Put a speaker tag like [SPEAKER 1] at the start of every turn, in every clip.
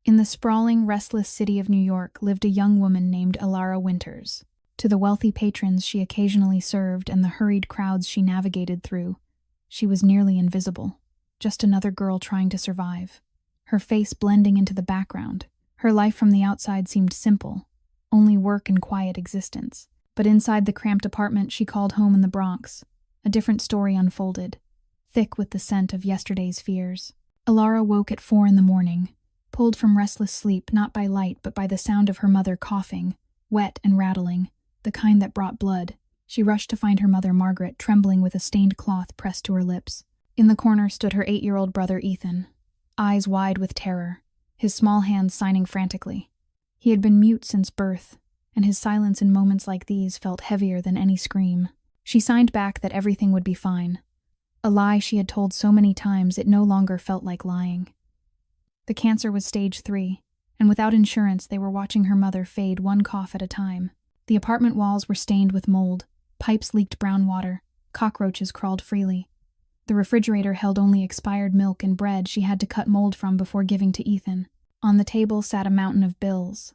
[SPEAKER 1] In the sprawling, restless city of New York lived a young woman named Alara Winters. To the wealthy patrons she occasionally served and the hurried crowds she navigated through, she was nearly invisible, just another girl trying to survive. Her face blending into the background. Her life from the outside seemed simple, only work and quiet existence. But inside the cramped apartment she called home in the Bronx, a different story unfolded, thick with the scent of yesterday's fears. Alara woke at 4 a.m, pulled from restless sleep not by light but by the sound of her mother coughing, wet and rattling, the kind that brought blood. She rushed to find her mother Margaret, trembling with a stained cloth pressed to her lips. In the corner stood her 8-year-old brother Ethan, eyes wide with terror, his small hands signing frantically. He had been mute since birth, and his silence in moments like these felt heavier than any scream. She signed back that everything would be fine, a lie she had told so many times it no longer felt like lying. The cancer was stage 3, and without insurance they were watching her mother fade one cough at a time. The apartment walls were stained with mold, pipes leaked brown water, cockroaches crawled freely. The refrigerator held only expired milk and bread she had to cut mold from before giving to Ethan. On the table sat a mountain of bills.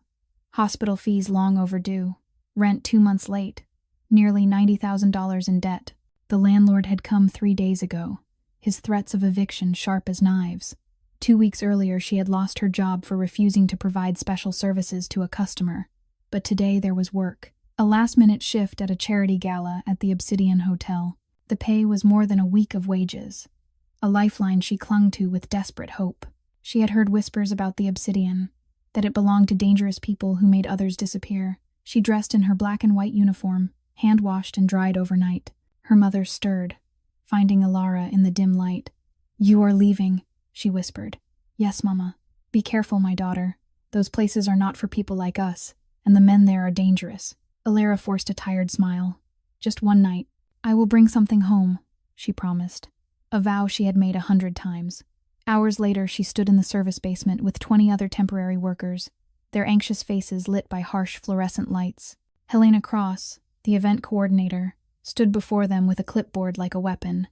[SPEAKER 1] Hospital fees long overdue, rent 2 months late, nearly $90,000 in debt. The landlord had come 3 days ago, his threats of eviction sharp as knives. 2 weeks earlier she had lost her job for refusing to provide special services to a customer. But today there was work. A last-minute shift at a charity gala at the Obsidian Hotel. The pay was more than a week of wages, a lifeline she clung to with desperate hope. She had heard whispers about the Obsidian, that it belonged to dangerous people who made others disappear. She dressed in her black and white uniform, hand-washed and dried overnight. Her mother stirred, finding Alara in the dim light. "You are leaving," she whispered. "Yes, Mama. Be careful, my daughter. Those places are not for people like us, and the men there are dangerous." Alara forced a tired smile. "Just one night. I will bring something home," she promised, a vow she had made 100 times. Hours later she stood in the service basement with 20 other temporary workers, their anxious faces lit by harsh fluorescent lights. Helena Cross, the event coordinator, stood before them with a clipboard like a weapon.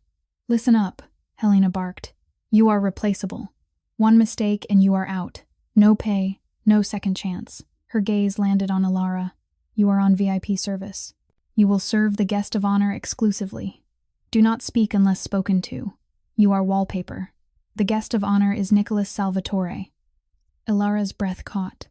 [SPEAKER 1] "Listen up," Helena barked. "You are replaceable. One mistake and you are out. No pay, no second chance." Her gaze landed on Alara. "You are on VIP service. You will serve the guest of honor exclusively. Do not speak unless spoken to. You are wallpaper. The guest of honor is Nicholas Salvatore." Alara's breath caught.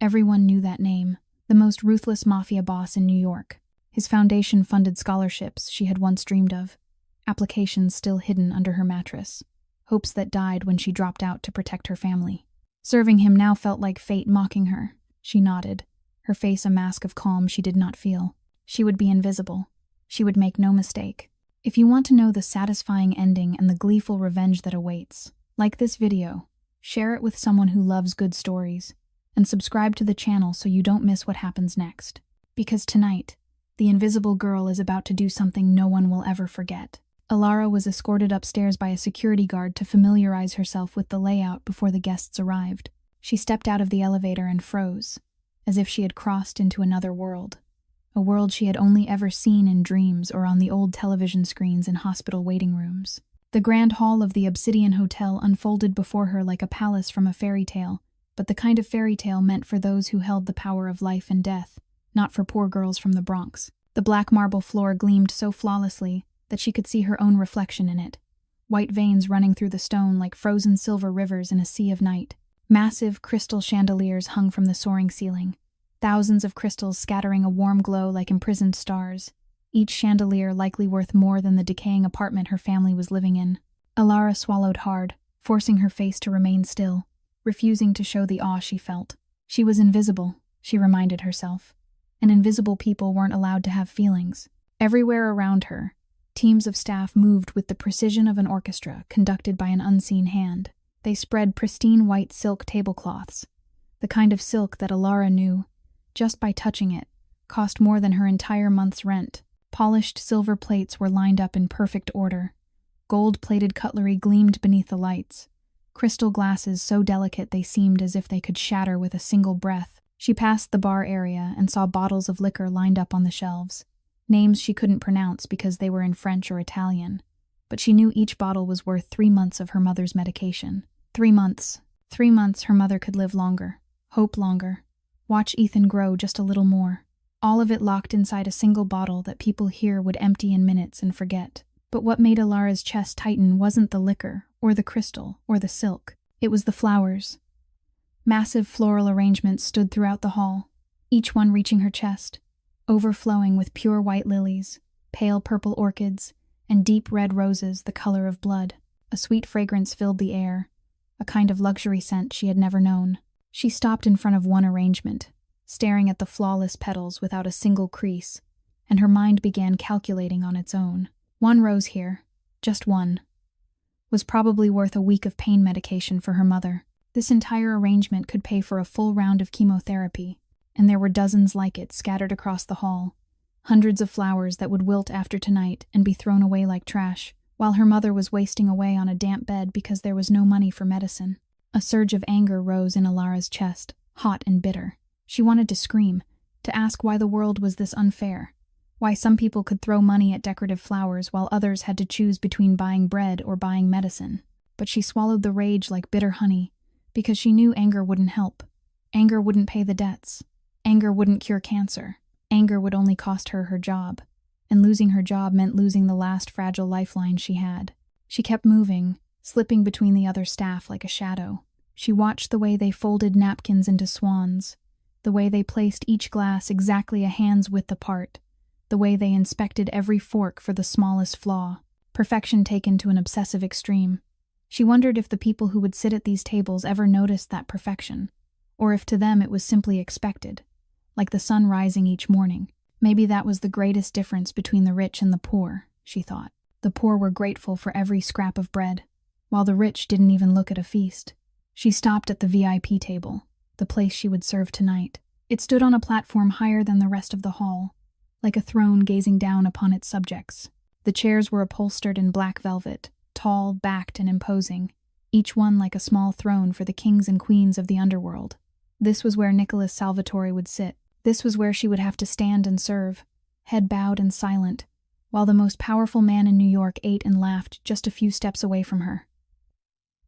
[SPEAKER 1] Everyone knew that name, the most ruthless mafia boss in New York. His foundation-funded scholarships she had once dreamed of, applications still hidden under her mattress, hopes that died when she dropped out to protect her family. Serving him now felt like fate mocking her. She nodded, her face a mask of calm she did not feel. She would be invisible. She would make no mistake. If you want to know the satisfying ending and the gleeful revenge that awaits, like this video, share it with someone who loves good stories, and subscribe to the channel so you don't miss what happens next. Because tonight, the invisible girl is about to do something no one will ever forget. Alara was escorted upstairs by a security guard to familiarize herself with the layout before the guests arrived. She stepped out of the elevator and froze, as if she had crossed into another world. A world she had only ever seen in dreams or on the old television screens in hospital waiting rooms. The grand hall of the Obsidian Hotel unfolded before her like a palace from a fairy tale, but the kind of fairy tale meant for those who held the power of life and death, not for poor girls from the Bronx. The black marble floor gleamed so flawlessly that she could see her own reflection in it, white veins running through the stone like frozen silver rivers in a sea of night. Massive crystal chandeliers hung from the soaring ceiling, thousands of crystals scattering a warm glow like imprisoned stars, each chandelier likely worth more than the decaying apartment her family was living in. Alara swallowed hard, forcing her face to remain still, refusing to show the awe she felt. She was invisible, she reminded herself, and invisible people weren't allowed to have feelings. Everywhere around her, teams of staff moved with the precision of an orchestra conducted by an unseen hand. They spread pristine white silk tablecloths, the kind of silk that Alara knew, just by touching it, cost more than her entire month's rent. Polished silver plates were lined up in perfect order. Gold-plated cutlery gleamed beneath the lights. Crystal glasses so delicate they seemed as if they could shatter with a single breath. She passed the bar area and saw bottles of liquor lined up on the shelves. Names she couldn't pronounce because they were in French or Italian. But she knew each bottle was worth 3 months of her mother's medication. 3 months, 3 months her mother could live longer, hope longer, watch Ethan grow just a little more. All of it locked inside a single bottle that people here would empty in minutes and forget. But what made Alara's chest tighten wasn't the liquor, or the crystal, or the silk. It was the flowers. Massive floral arrangements stood throughout the hall, each one reaching her chest, overflowing with pure white lilies, pale purple orchids, and deep red roses the color of blood. A sweet fragrance filled the air, a kind of luxury scent she had never known. She stopped in front of one arrangement, staring at the flawless petals without a single crease, and her mind began calculating on its own. One rose here, just one, was probably worth a week of pain medication for her mother. This entire arrangement could pay for a full round of chemotherapy, and there were dozens like it scattered across the hall. Hundreds of flowers that would wilt after tonight and be thrown away like trash, while her mother was wasting away on a damp bed because there was no money for medicine. A surge of anger rose in Alara's chest, hot and bitter. She wanted to scream, to ask why the world was this unfair, why some people could throw money at decorative flowers while others had to choose between buying bread or buying medicine. But she swallowed the rage like bitter honey, because she knew anger wouldn't help. Anger wouldn't pay the debts. Anger wouldn't cure cancer. Anger would only cost her her job, and losing her job meant losing the last fragile lifeline she had. She kept moving, slipping between the other staff like a shadow. She watched the way they folded napkins into swans, the way they placed each glass exactly a hand's width apart, the way they inspected every fork for the smallest flaw, perfection taken to an obsessive extreme. She wondered if the people who would sit at these tables ever noticed that perfection, or if to them it was simply expected, like the sun rising each morning. Maybe that was the greatest difference between the rich and the poor, she thought. The poor were grateful for every scrap of bread, while the rich didn't even look at a feast. She stopped at the VIP table, the place she would serve tonight. It stood on a platform higher than the rest of the hall, like a throne gazing down upon its subjects. The chairs were upholstered in black velvet, tall, backed, and imposing, each one like a small throne for the kings and queens of the underworld. This was where Nicholas Salvatore would sit. This was where she would have to stand and serve, head bowed and silent, while the most powerful man in New York ate and laughed just a few steps away from her.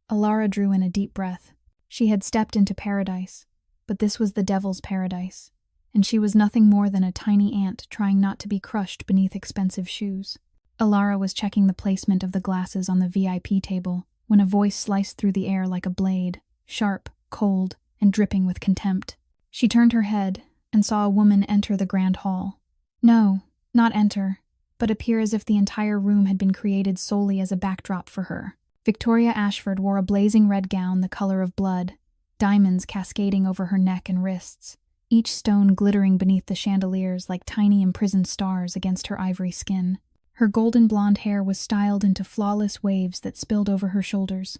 [SPEAKER 1] Alara drew in a deep breath. She had stepped into paradise, but this was the devil's paradise, and she was nothing more than a tiny ant trying not to be crushed beneath expensive shoes. Alara was checking the placement of the glasses on the VIP table when a voice sliced through the air like a blade, sharp, cold, and dripping with contempt. She turned her head and saw a woman enter the grand hall. No, not enter, but appear as if the entire room had been created solely as a backdrop for her. Victoria Ashford wore a blazing red gown the color of blood, diamonds cascading over her neck and wrists, each stone glittering beneath the chandeliers like tiny imprisoned stars against her ivory skin. Her golden blonde hair was styled into flawless waves that spilled over her shoulders,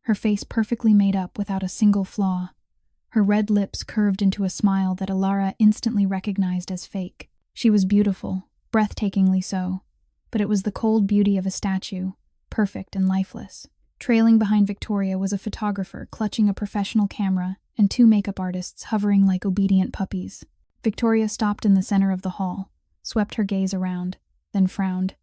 [SPEAKER 1] her face perfectly made up without a single flaw. Her red lips curved into a smile that Alara instantly recognized as fake. She was beautiful, breathtakingly so, but it was the cold beauty of a statue, perfect and lifeless. Trailing behind Victoria was a photographer clutching a professional camera and 2 makeup artists hovering like obedient puppies. Victoria stopped in the center of the hall, swept her gaze around, then frowned,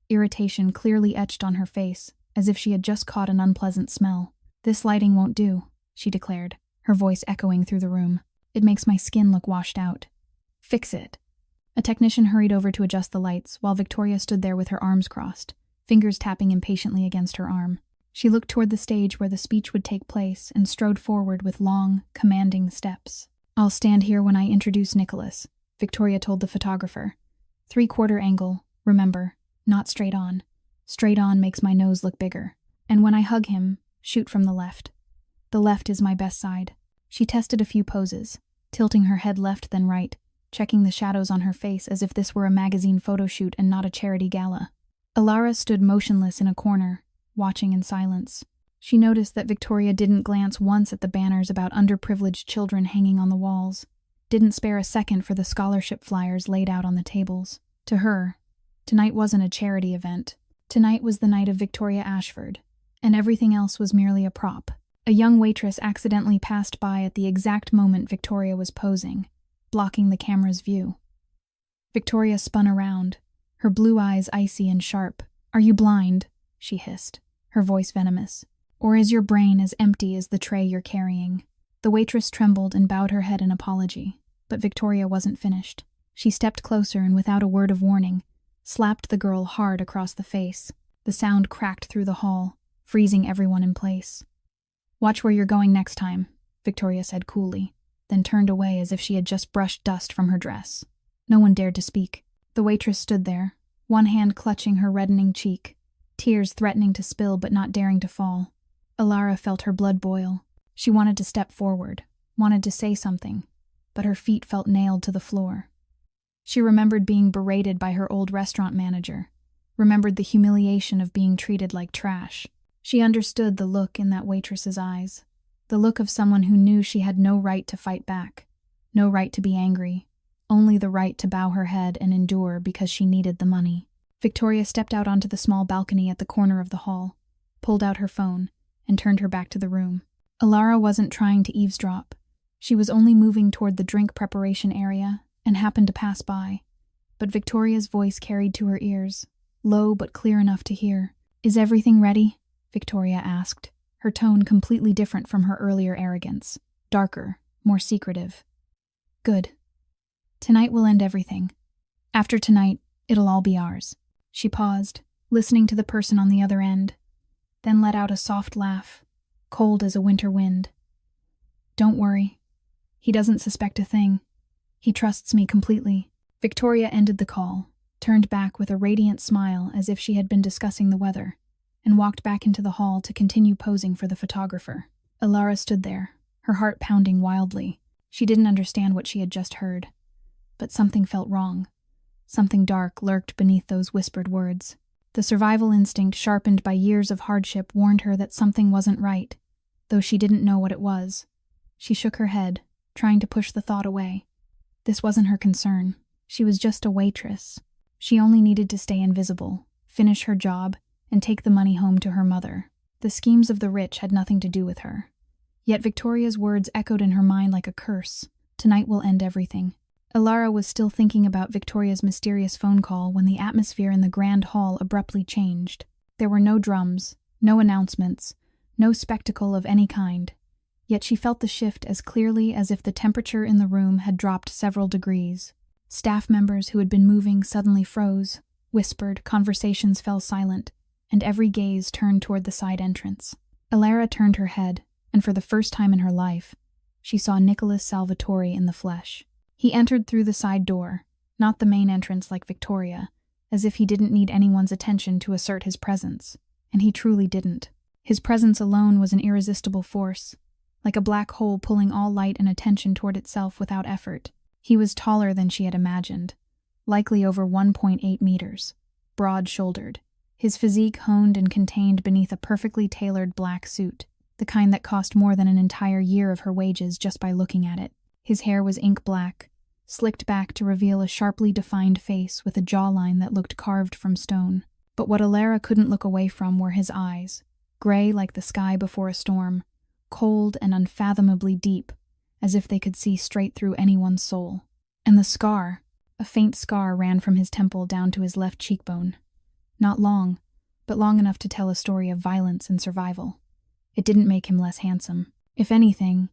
[SPEAKER 1] irritation clearly etched on her face, as if she had just caught an unpleasant smell. "This lighting won't do," she declared, her voice echoing through the room. "It makes my skin look washed out." "Fix it." A technician hurried over to adjust the lights, while Victoria stood there with her arms crossed, fingers tapping impatiently against her arm. She looked toward the stage where the speech would take place and strode forward with long, commanding steps. "I'll stand here when I introduce Nicholas," Victoria told the photographer. "3/4 angle, remember, not straight on. Straight on makes my nose look bigger. And when I hug him, shoot from the left. The left is my best side." She tested a few poses, tilting her head left then right, checking the shadows on her face as if this were a magazine photo shoot and not a charity gala. Alara stood motionless in a corner, watching in silence. She noticed that Victoria didn't glance once at the banners about underprivileged children hanging on the walls, didn't spare a second for the scholarship flyers laid out on the tables. To her, tonight wasn't a charity event. Tonight was the night of Victoria Ashford, and everything else was merely a prop. A young waitress accidentally passed by at the exact moment Victoria was posing, blocking the camera's view. Victoria spun around, her blue eyes icy and sharp. "Are you blind?" she hissed, her voice venomous. Or is your brain as empty as the tray you're carrying?" The waitress trembled and bowed her head in apology, but Victoria wasn't finished. She stepped closer and, without a word of warning, slapped the girl hard across the face. The sound cracked through the hall, freezing everyone in place. "Watch where you're going next time," Victoria said coolly, then turned away as if she had just brushed dust from her dress. No one dared to speak. The waitress stood there, one hand clutching her reddening cheek, tears threatening to spill but not daring to fall. Alara felt her blood boil. She wanted to step forward, wanted to say something, but her feet felt nailed to the floor. She remembered being berated by her old restaurant manager, remembered the humiliation of being treated like trash. She understood the look in that waitress's eyes, the look of someone who knew she had no right to fight back, no right to be angry, only the right to bow her head and endure because she needed the money. Victoria stepped out onto the small balcony at the corner of the hall, pulled out her phone, and turned her back to the room. Alara wasn't trying to eavesdrop. She was only moving toward the drink preparation area and happened to pass by. But Victoria's voice carried to her ears, low but clear enough to hear. "Is everything ready?" Victoria asked, her tone completely different from her earlier arrogance, darker, more secretive. "Good. Tonight will end everything. After tonight, it'll all be ours." She paused, listening to the person on the other end, then let out a soft laugh, cold as a winter wind. "Don't worry. He doesn't suspect a thing. He trusts me completely." Victoria ended the call, turned back with a radiant smile as if she had been discussing the weather, and walked back into the hall to continue posing for the photographer. Alara stood there, her heart pounding wildly. She didn't understand what she had just heard, but something felt wrong. Something dark lurked beneath those whispered words. The survival instinct, sharpened by years of hardship, warned her that something wasn't right, though she didn't know what it was. She shook her head, trying to push the thought away. This wasn't her concern. She was just a waitress. She only needed to stay invisible, finish her job, and take the money home to her mother. The schemes of the rich had nothing to do with her. Yet Victoria's words echoed in her mind like a curse. Tonight will end everything. Alara was still thinking about Victoria's mysterious phone call when the atmosphere in the grand hall abruptly changed. There were no drums, no announcements, no spectacle of any kind. Yet she felt the shift as clearly as if the temperature in the room had dropped several degrees. Staff members who had been moving suddenly froze, whispered, conversations fell silent, and every gaze turned toward the side entrance. Alara turned her head, and for the first time in her life, she saw Nicholas Salvatore in the flesh. He entered through the side door, not the main entrance like Victoria, as if he didn't need anyone's attention to assert his presence. And he truly didn't. His presence alone was an irresistible force, like a black hole pulling all light and attention toward itself without effort. He was taller than she had imagined, likely over 1.8 meters, broad-shouldered, his physique honed and contained beneath a perfectly tailored black suit, the kind that cost more than an entire year of her wages just by looking at it. His hair was ink black, slicked back to reveal a sharply defined face with a jawline that looked carved from stone. But what Alara couldn't look away from were his eyes, gray like the sky before a storm, cold and unfathomably deep, as if they could see straight through anyone's soul. And the scar, a faint scar, ran from his temple down to his left cheekbone. Not long, but long enough to tell a story of violence and survival. It didn't make him less handsome. If anything,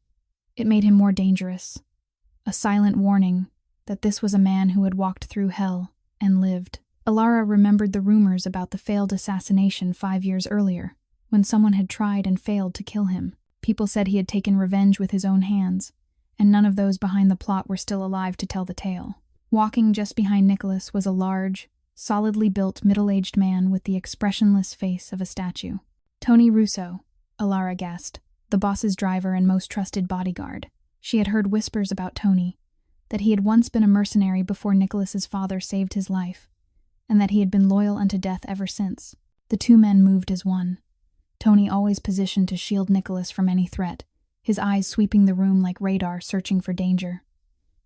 [SPEAKER 1] it made him more dangerous. A silent warning that this was a man who had walked through hell and lived. Alara remembered the rumors about the failed assassination 5 years earlier, when someone had tried and failed to kill him. People said he had taken revenge with his own hands, and none of those behind the plot were still alive to tell the tale. Walking just behind Nicholas was a large, solidly built middle-aged man with the expressionless face of a statue. Tony Russo, Alara guessed, the boss's driver and most trusted bodyguard. She had heard whispers about Tony, that he had once been a mercenary before Nicholas's father saved his life, and that he had been loyal unto death ever since. The two men moved as one, Tony always positioned to shield Nicholas from any threat, his eyes sweeping the room like radar searching for danger.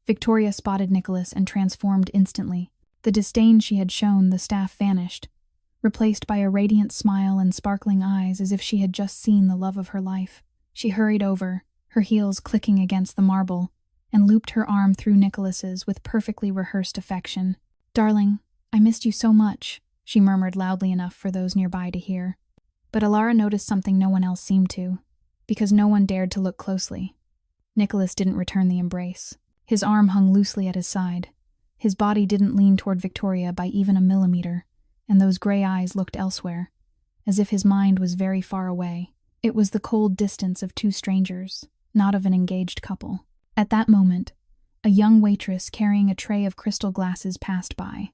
[SPEAKER 1] Victoria spotted Nicholas and transformed instantly. The disdain she had shown the staff vanished, replaced by a radiant smile and sparkling eyes as if she had just seen the love of her life. She hurried over, her heels clicking against the marble, and looped her arm through Nicholas's with perfectly rehearsed affection. "Darling, I missed you so much," she murmured loudly enough for those nearby to hear. But Alara noticed something no one else seemed to, because no one dared to look closely. Nicholas didn't return the embrace. His arm hung loosely at his side. His body didn't lean toward Victoria by even a millimeter, and those gray eyes looked elsewhere, as if his mind was very far away. It was the cold distance of two strangers, not of an engaged couple. At that moment, a young waitress carrying a tray of crystal glasses passed by,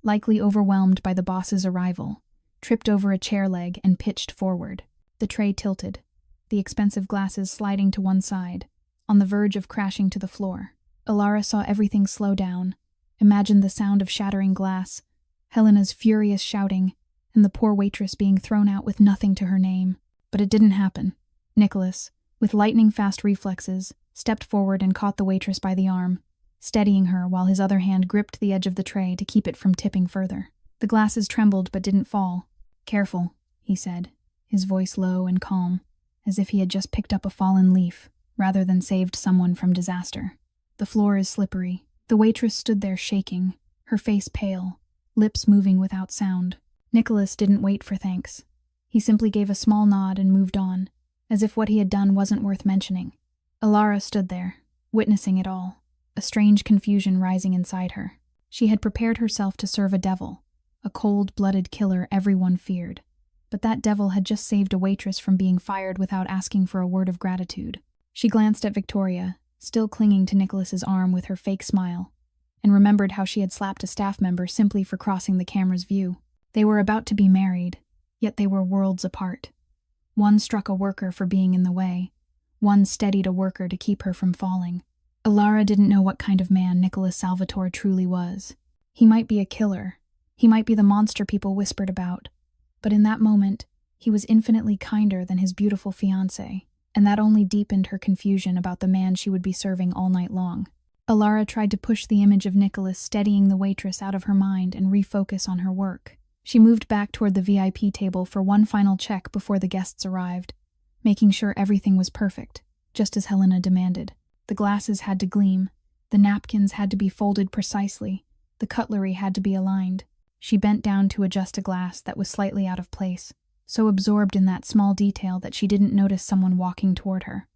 [SPEAKER 1] likely overwhelmed by the boss's arrival, tripped over a chair leg and pitched forward. The tray tilted, the expensive glasses sliding to one side, on the verge of crashing to the floor. Alara saw everything slow down, imagined the sound of shattering glass, Helena's furious shouting, and the poor waitress being thrown out with nothing to her name. But it didn't happen. Nicholas, with lightning-fast reflexes, stepped forward and caught the waitress by the arm, steadying her while his other hand gripped the edge of the tray to keep it from tipping further. The glasses trembled but didn't fall. "Careful," he said, his voice low and calm, as if he had just picked up a fallen leaf, rather than saved someone from disaster. "The floor is slippery." The waitress stood there shaking, her face pale, lips moving without sound. Nicholas didn't wait for thanks. He simply gave a small nod and moved on, as if what he had done wasn't worth mentioning. Alara stood there, witnessing it all, a strange confusion rising inside her. She had prepared herself to serve a devil, a cold-blooded killer everyone feared. But that devil had just saved a waitress from being fired without asking for a word of gratitude. She glanced at Victoria, still clinging to Nicholas's arm with her fake smile, and remembered how she had slapped a staff member simply for crossing the camera's view. They were about to be married, yet they were worlds apart. One struck a worker for being in the way. One steadied a worker to keep her from falling. Alara didn't know what kind of man Nicholas Salvatore truly was. He might be a killer. He might be the monster people whispered about. But in that moment, he was infinitely kinder than his beautiful fiancé, and that only deepened her confusion about the man she would be serving all night long. Alara tried to push the image of Nicholas steadying the waitress out of her mind and refocus on her work. She moved back toward the VIP table for one final check before the guests arrived, making sure everything was perfect, just as Helena demanded. The glasses had to gleam, the napkins had to be folded precisely, the cutlery had to be aligned. She bent down to adjust a glass that was slightly out of place, so absorbed in that small detail that she didn't notice someone walking toward her.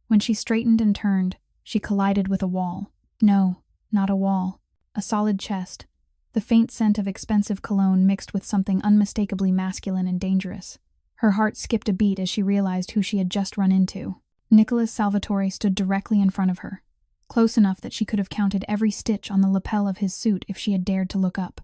[SPEAKER 1] When she straightened and turned, she collided with a wall. No, not a wall. A solid chest. The faint scent of expensive cologne mixed with something unmistakably masculine and dangerous. Her heart skipped a beat as she realized who she had just run into. Nicholas Salvatore stood directly in front of her, close enough that she could have counted every stitch on the lapel of his suit if she had dared to look up.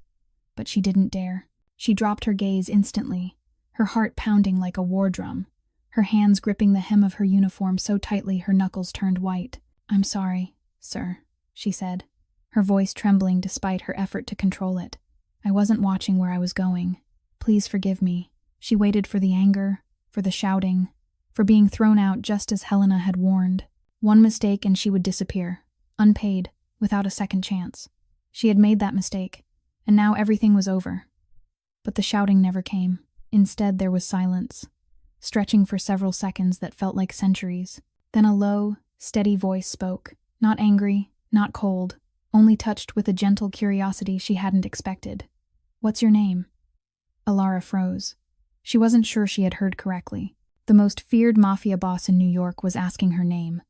[SPEAKER 1] But she didn't dare. She dropped her gaze instantly, her heart pounding like a war drum, her hands gripping the hem of her uniform so tightly her knuckles turned white. "I'm sorry, sir," she said, her voice trembling despite her effort to control it. "I wasn't watching where I was going. Please forgive me." She waited for the anger, for the shouting, for being thrown out just as Helena had warned. One mistake and she would disappear, unpaid, without a second chance. She had made that mistake, and now everything was over. But the shouting never came. Instead, there was silence, stretching for several seconds that felt like centuries. Then a low, steady voice spoke, not angry, not cold, only touched with a gentle curiosity she hadn't expected. "What's your name?" Alara froze. She wasn't sure she had heard correctly. The most feared mafia boss in New York was asking her name.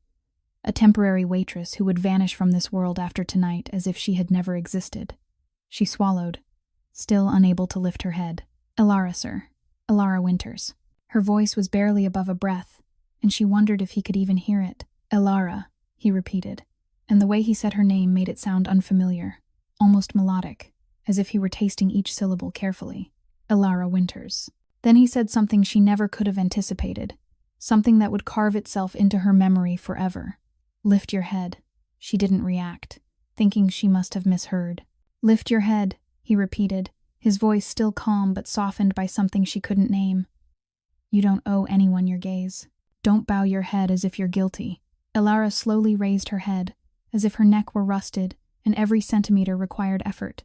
[SPEAKER 1] A temporary waitress who would vanish from this world after tonight as if she had never existed. She swallowed, still unable to lift her head. "Alara, sir. Alara Winters." Her voice was barely above a breath, and she wondered if he could even hear it. "Alara," he repeated, and the way he said her name made it sound unfamiliar, almost melodic, as if he were tasting each syllable carefully. "Alara Winters." Then he said something she never could have anticipated, something that would carve itself into her memory forever. "Lift your head." She didn't react, thinking she must have misheard. "Lift your head," he repeated, his voice still calm but softened by something she couldn't name. "You don't owe anyone your gaze. Don't bow your head as if you're guilty." Alara slowly raised her head, as if her neck were rusted and every centimeter required effort.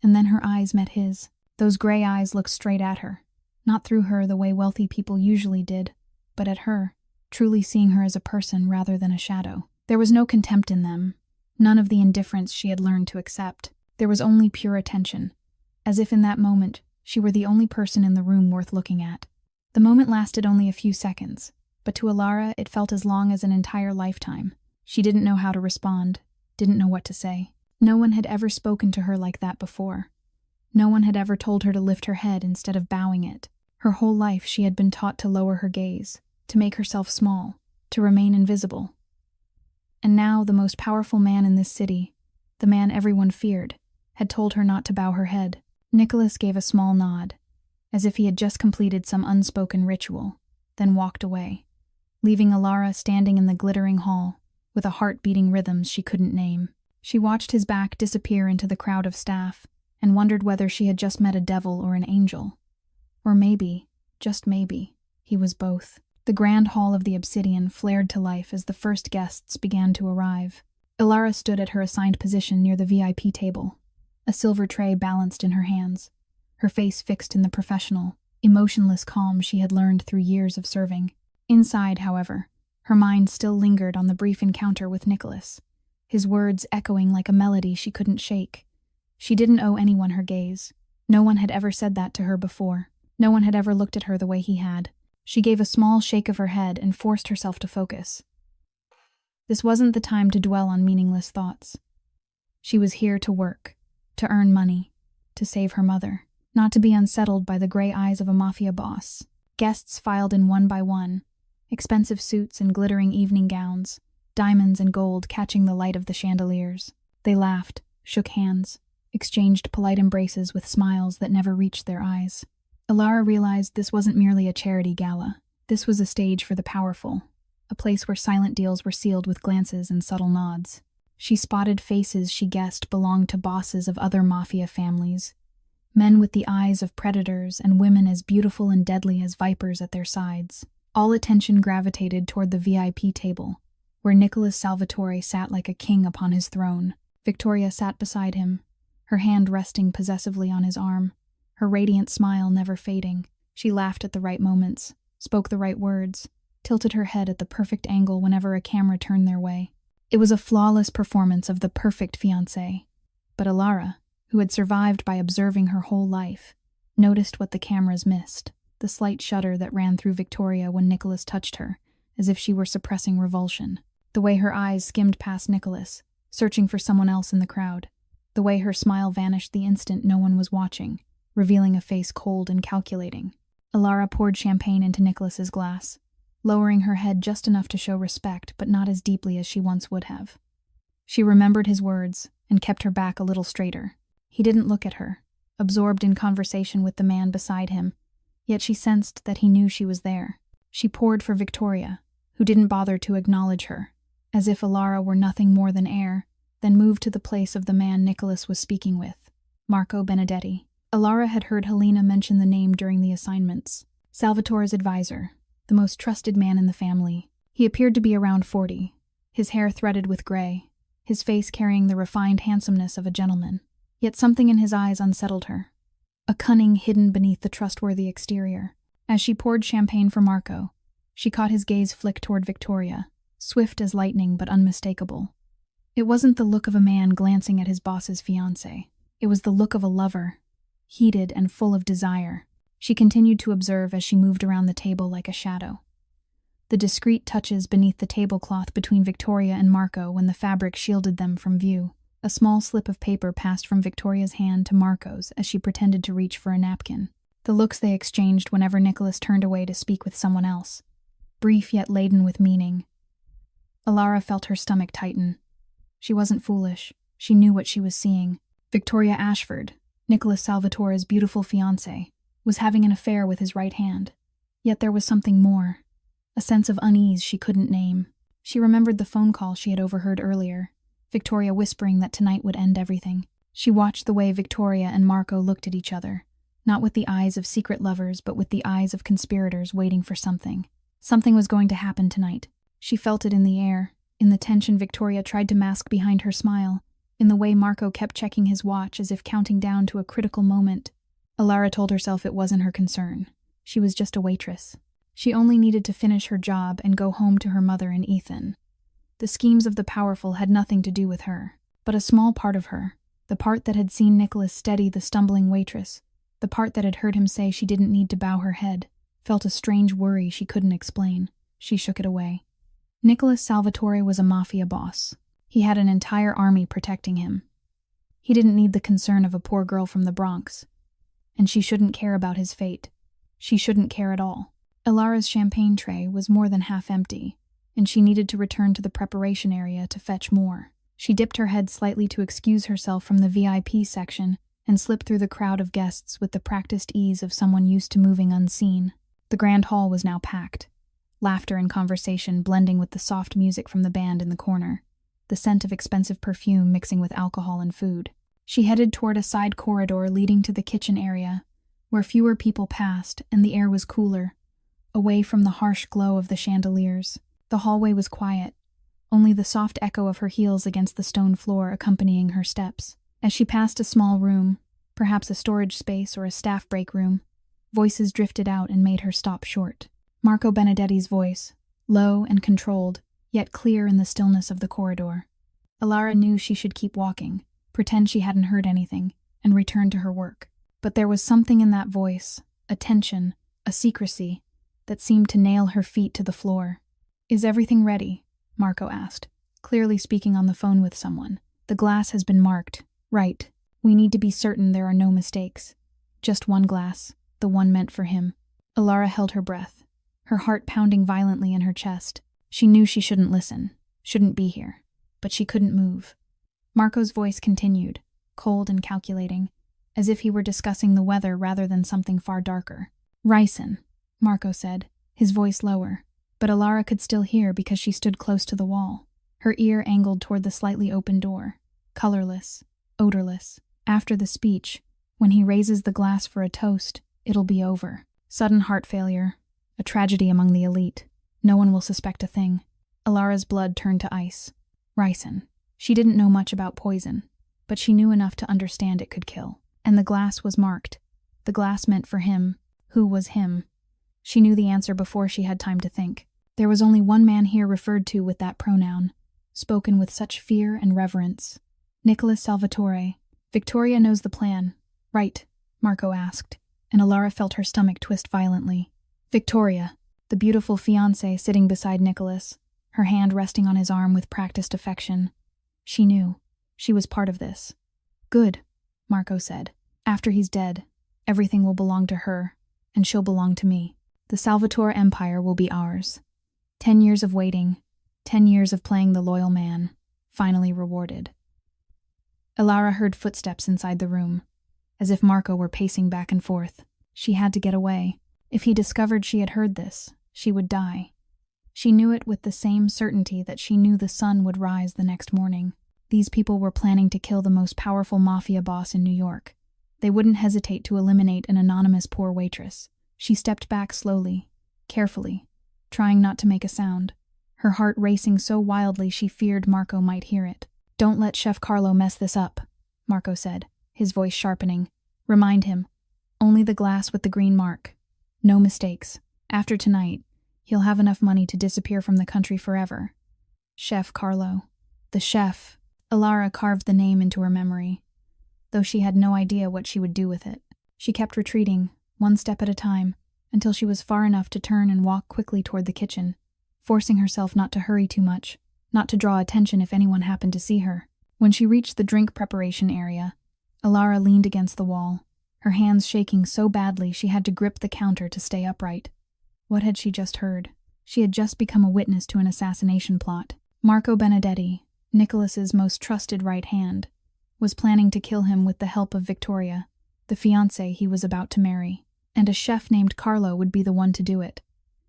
[SPEAKER 1] And then her eyes met his. Those gray eyes looked straight at her. Not through her the way wealthy people usually did, but at her, truly seeing her as a person rather than a shadow. There was no contempt in them, none of the indifference she had learned to accept. There was only pure attention, as if in that moment she were the only person in the room worth looking at. The moment lasted only a few seconds, but to Alara it felt as long as an entire lifetime. She didn't know how to respond, didn't know what to say. No one had ever spoken to her like that before. No one had ever told her to lift her head instead of bowing it. Her whole life she had been taught to lower her gaze, to make herself small, to remain invisible. And now the most powerful man in this city, the man everyone feared, had told her not to bow her head. Nicholas gave a small nod, as if he had just completed some unspoken ritual, then walked away, leaving Alara standing in the glittering hall, with a heart beating rhythms she couldn't name. She watched his back disappear into the crowd of staff, and wondered whether she had just met a devil or an angel. Or maybe, just maybe, he was both. The grand hall of the Obsidian flared to life as the first guests began to arrive. Alara stood at her assigned position near the VIP table, a silver tray balanced in her hands, her face fixed in the professional, emotionless calm she had learned through years of serving. Inside, however, her mind still lingered on the brief encounter with Nicholas, his words echoing like a melody she couldn't shake. She didn't owe anyone her gaze. No one had ever said that to her before. No one had ever looked at her the way he had. She gave a small shake of her head and forced herself to focus. This wasn't the time to dwell on meaningless thoughts. She was here to work, to earn money, to save her mother, not to be unsettled by the gray eyes of a Mafia boss. Guests filed in one by one, expensive suits and glittering evening gowns, diamonds and gold catching the light of the chandeliers. They laughed, shook hands, exchanged polite embraces with smiles that never reached their eyes. Alara realized this wasn't merely a charity gala. This was a stage for the powerful, a place where silent deals were sealed with glances and subtle nods. She spotted faces she guessed belonged to bosses of other Mafia families, men with the eyes of predators and women as beautiful and deadly as vipers at their sides. All attention gravitated toward the VIP table, where Nicholas Salvatore sat like a king upon his throne. Victoria sat beside him, her hand resting possessively on his arm, her radiant smile never fading. She laughed at the right moments, spoke the right words, tilted her head at the perfect angle whenever a camera turned their way. It was a flawless performance of the perfect fiancé. But Alara, who had survived by observing her whole life, noticed what the cameras missed, the slight shudder that ran through Victoria when Nicholas touched her, as if she were suppressing revulsion. The way her eyes skimmed past Nicholas, searching for someone else in the crowd. The way her smile vanished the instant no one was watching, revealing a face cold and calculating. Alara poured champagne into Nicholas's glass, lowering her head just enough to show respect, but not as deeply as she once would have. She remembered his words and kept her back a little straighter. He didn't look at her, absorbed in conversation with the man beside him, yet she sensed that he knew she was there. She poured for Victoria, who didn't bother to acknowledge her, as if Alara were nothing more than air, then moved to the place of the man Nicholas was speaking with, Marco Benedetti. Alara had heard Helena mention the name during the assignments. Salvatore's advisor, the most trusted man in the family. He appeared to be around 40, his hair threaded with gray, his face carrying the refined handsomeness of a gentleman. Yet something in his eyes unsettled her, a cunning hidden beneath the trustworthy exterior. As she poured champagne for Marco, she caught his gaze flick toward Victoria, swift as lightning but unmistakable. It wasn't the look of a man glancing at his boss's fiancé. It was the look of a lover, heated and full of desire. She continued to observe as she moved around the table like a shadow. The discreet touches beneath the tablecloth between Victoria and Marco when the fabric shielded them from view. A small slip of paper passed from Victoria's hand to Marco's as she pretended to reach for a napkin. The looks they exchanged whenever Nicholas turned away to speak with someone else, brief yet laden with meaning. Alara felt her stomach tighten. She wasn't foolish. She knew what she was seeing. Victoria Ashford, Nicholas Salvatore's beautiful fiancé, was having an affair with his right hand. Yet there was something more, a sense of unease she couldn't name. She remembered the phone call she had overheard earlier, Victoria whispering that tonight would end everything. She watched the way Victoria and Marco looked at each other, not with the eyes of secret lovers but with the eyes of conspirators waiting for something. Something was going to happen tonight. She felt it in the air, in the tension Victoria tried to mask behind her smile, in the way Marco kept checking his watch as if counting down to a critical moment. Alara told herself it wasn't her concern. She was just a waitress. She only needed to finish her job and go home to her mother and Ethan. The schemes of the powerful had nothing to do with her, but a small part of her, the part that had seen Nicholas steady the stumbling waitress, the part that had heard him say she didn't need to bow her head, felt a strange worry she couldn't explain. She shook it away. Nicholas Salvatore was a mafia boss. He had an entire army protecting him. He didn't need the concern of a poor girl from the Bronx. And she shouldn't care about his fate. She shouldn't care at all. Ilara's champagne tray was more than half empty, and she needed to return to the preparation area to fetch more. She dipped her head slightly to excuse herself from the VIP section and slipped through the crowd of guests with the practiced ease of someone used to moving unseen. The grand hall was now packed, laughter and conversation blending with the soft music from the band in the corner, the scent of expensive perfume mixing with alcohol and food. She headed toward a side corridor leading to the kitchen area, where fewer people passed and the air was cooler, away from the harsh glow of the chandeliers. The hallway was quiet, only the soft echo of her heels against the stone floor accompanying her steps. As she passed a small room, perhaps a storage space or a staff break room, voices drifted out and made her stop short. Marco Benedetti's voice, low and controlled, yet clear in the stillness of the corridor. Ilara knew she should keep walking, pretend she hadn't heard anything, and return to her work. But there was something in that voice, a tension, a secrecy, that seemed to nail her feet to the floor. "Is everything ready?" Marco asked, clearly speaking on the phone with someone. "The glass has been marked. Right. We need to be certain there are no mistakes. Just one glass, the one meant for him." Ilara held her breath, her heart pounding violently in her chest. She knew she shouldn't listen, shouldn't be here, but she couldn't move. Marco's voice continued, cold and calculating, as if he were discussing the weather rather than something far darker. "Ricin," Marco said, his voice lower, but Ilara could still hear because she stood close to the wall, her ear angled toward the slightly open door, colorless, odorless. After the speech, when he raises the glass for a toast, it'll be over. Sudden heart failure, a tragedy among the elite. No one will suspect a thing. Ilara's blood turned to ice. Ricin. She didn't know much about poison, but she knew enough to understand it could kill. And the glass was marked. The glass meant for him. Who was him? She knew the answer before she had time to think. There was only one man here referred to with that pronoun, spoken with such fear and reverence. Nicholas Salvatore. "Victoria knows the plan, right?" Marco asked, and Ilara felt her stomach twist violently. Victoria, the beautiful fiancée sitting beside Nicholas, her hand resting on his arm with practiced affection. She knew. She was part of this. "Good," Marco said. "After he's dead, everything will belong to her, and she'll belong to me. The Salvatore Empire will be ours. 10 years of waiting, 10 years of playing the loyal man, finally rewarded." Ilara heard footsteps inside the room, as if Marco were pacing back and forth. She had to get away. If he discovered she had heard this, she would die. She knew it with the same certainty that she knew the sun would rise the next morning. These people were planning to kill the most powerful mafia boss in New York. They wouldn't hesitate to eliminate an anonymous poor waitress. She stepped back slowly, carefully, trying not to make a sound, her heart racing so wildly she feared Marco might hear it. "Don't let Chef Carlo mess this up," Marco said, his voice sharpening. "Remind him. Only the glass with the green mark. No mistakes. After tonight, he'll have enough money to disappear from the country forever." Chef Carlo. The chef. Ilara carved the name into her memory, though she had no idea what she would do with it. She kept retreating, one step at a time, until she was far enough to turn and walk quickly toward the kitchen, forcing herself not to hurry too much, not to draw attention if anyone happened to see her. When she reached the drink preparation area, Ilara leaned against the wall, her hands shaking so badly she had to grip the counter to stay upright. What had she just heard? She had just become a witness to an assassination plot. Marco Benedetti, Nicholas's most trusted right hand, was planning to kill him with the help of Victoria, the fiancée he was about to marry, and a chef named Carlo would be the one to do it,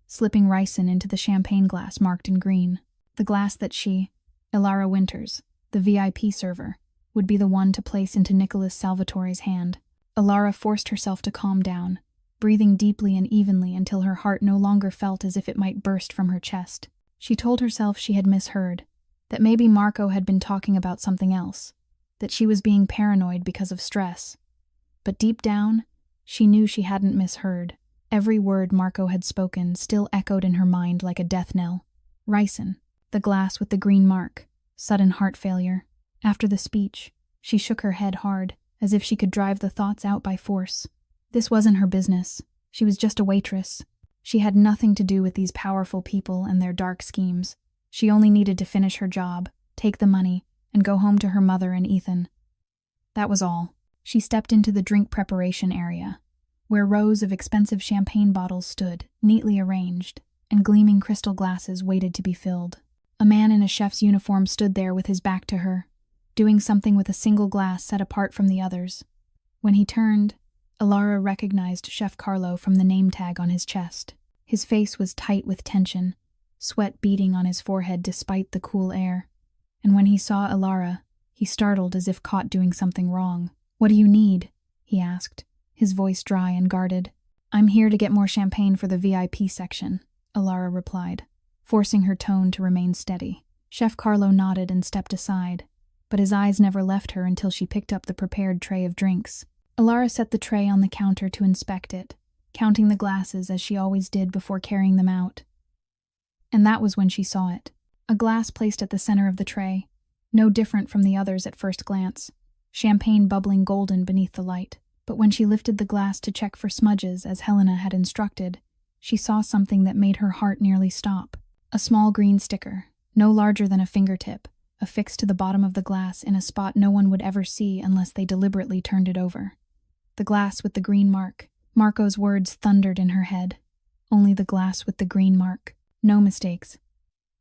[SPEAKER 1] slipping ricin into the champagne glass marked in green. The glass that she, Ilara Winters, the VIP server, would be the one to place into Nicholas Salvatore's hand. Ilara forced herself to calm down, breathing deeply and evenly until her heart no longer felt as if it might burst from her chest. She told herself she had misheard, that maybe Marco had been talking about something else, that she was being paranoid because of stress. But deep down, she knew she hadn't misheard. Every word Marco had spoken still echoed in her mind like a death knell. Ricin, the glass with the green mark, sudden heart failure. After the speech, she shook her head hard, as if she could drive the thoughts out by force. This wasn't her business. She was just a waitress, She had nothing to do with these powerful people and their dark schemes. She only needed to finish her job, take the money, and go home to her mother and Ethan. That was all. She stepped into the drink preparation area, where rows of expensive champagne bottles stood, neatly arranged, and gleaming crystal glasses waited to be filled. A man in a chef's uniform stood there with his back to her, doing something with a single glass set apart from the others. When he turned, Alara recognized Chef Carlo from the name tag on his chest. His face was tight with tension, sweat beading on his forehead despite the cool air. And when he saw Alara, he startled as if caught doing something wrong. "What do you need?" he asked, his voice dry and guarded. "I'm here to get more champagne for the VIP section," Alara replied, forcing her tone to remain steady. Chef Carlo nodded and stepped aside, but his eyes never left her until she picked up the prepared tray of drinks. Alara set the tray on the counter to inspect it, counting the glasses as she always did before carrying them out. And that was when she saw it. A glass placed at the center of the tray, no different from the others at first glance, champagne bubbling golden beneath the light. But when she lifted the glass to check for smudges, as Helena had instructed, she saw something that made her heart nearly stop. A small green sticker, no larger than a fingertip, affixed to the bottom of the glass in a spot no one would ever see unless they deliberately turned it over. The glass with the green mark. Marco's words thundered in her head. Only the glass with the green mark. No mistakes.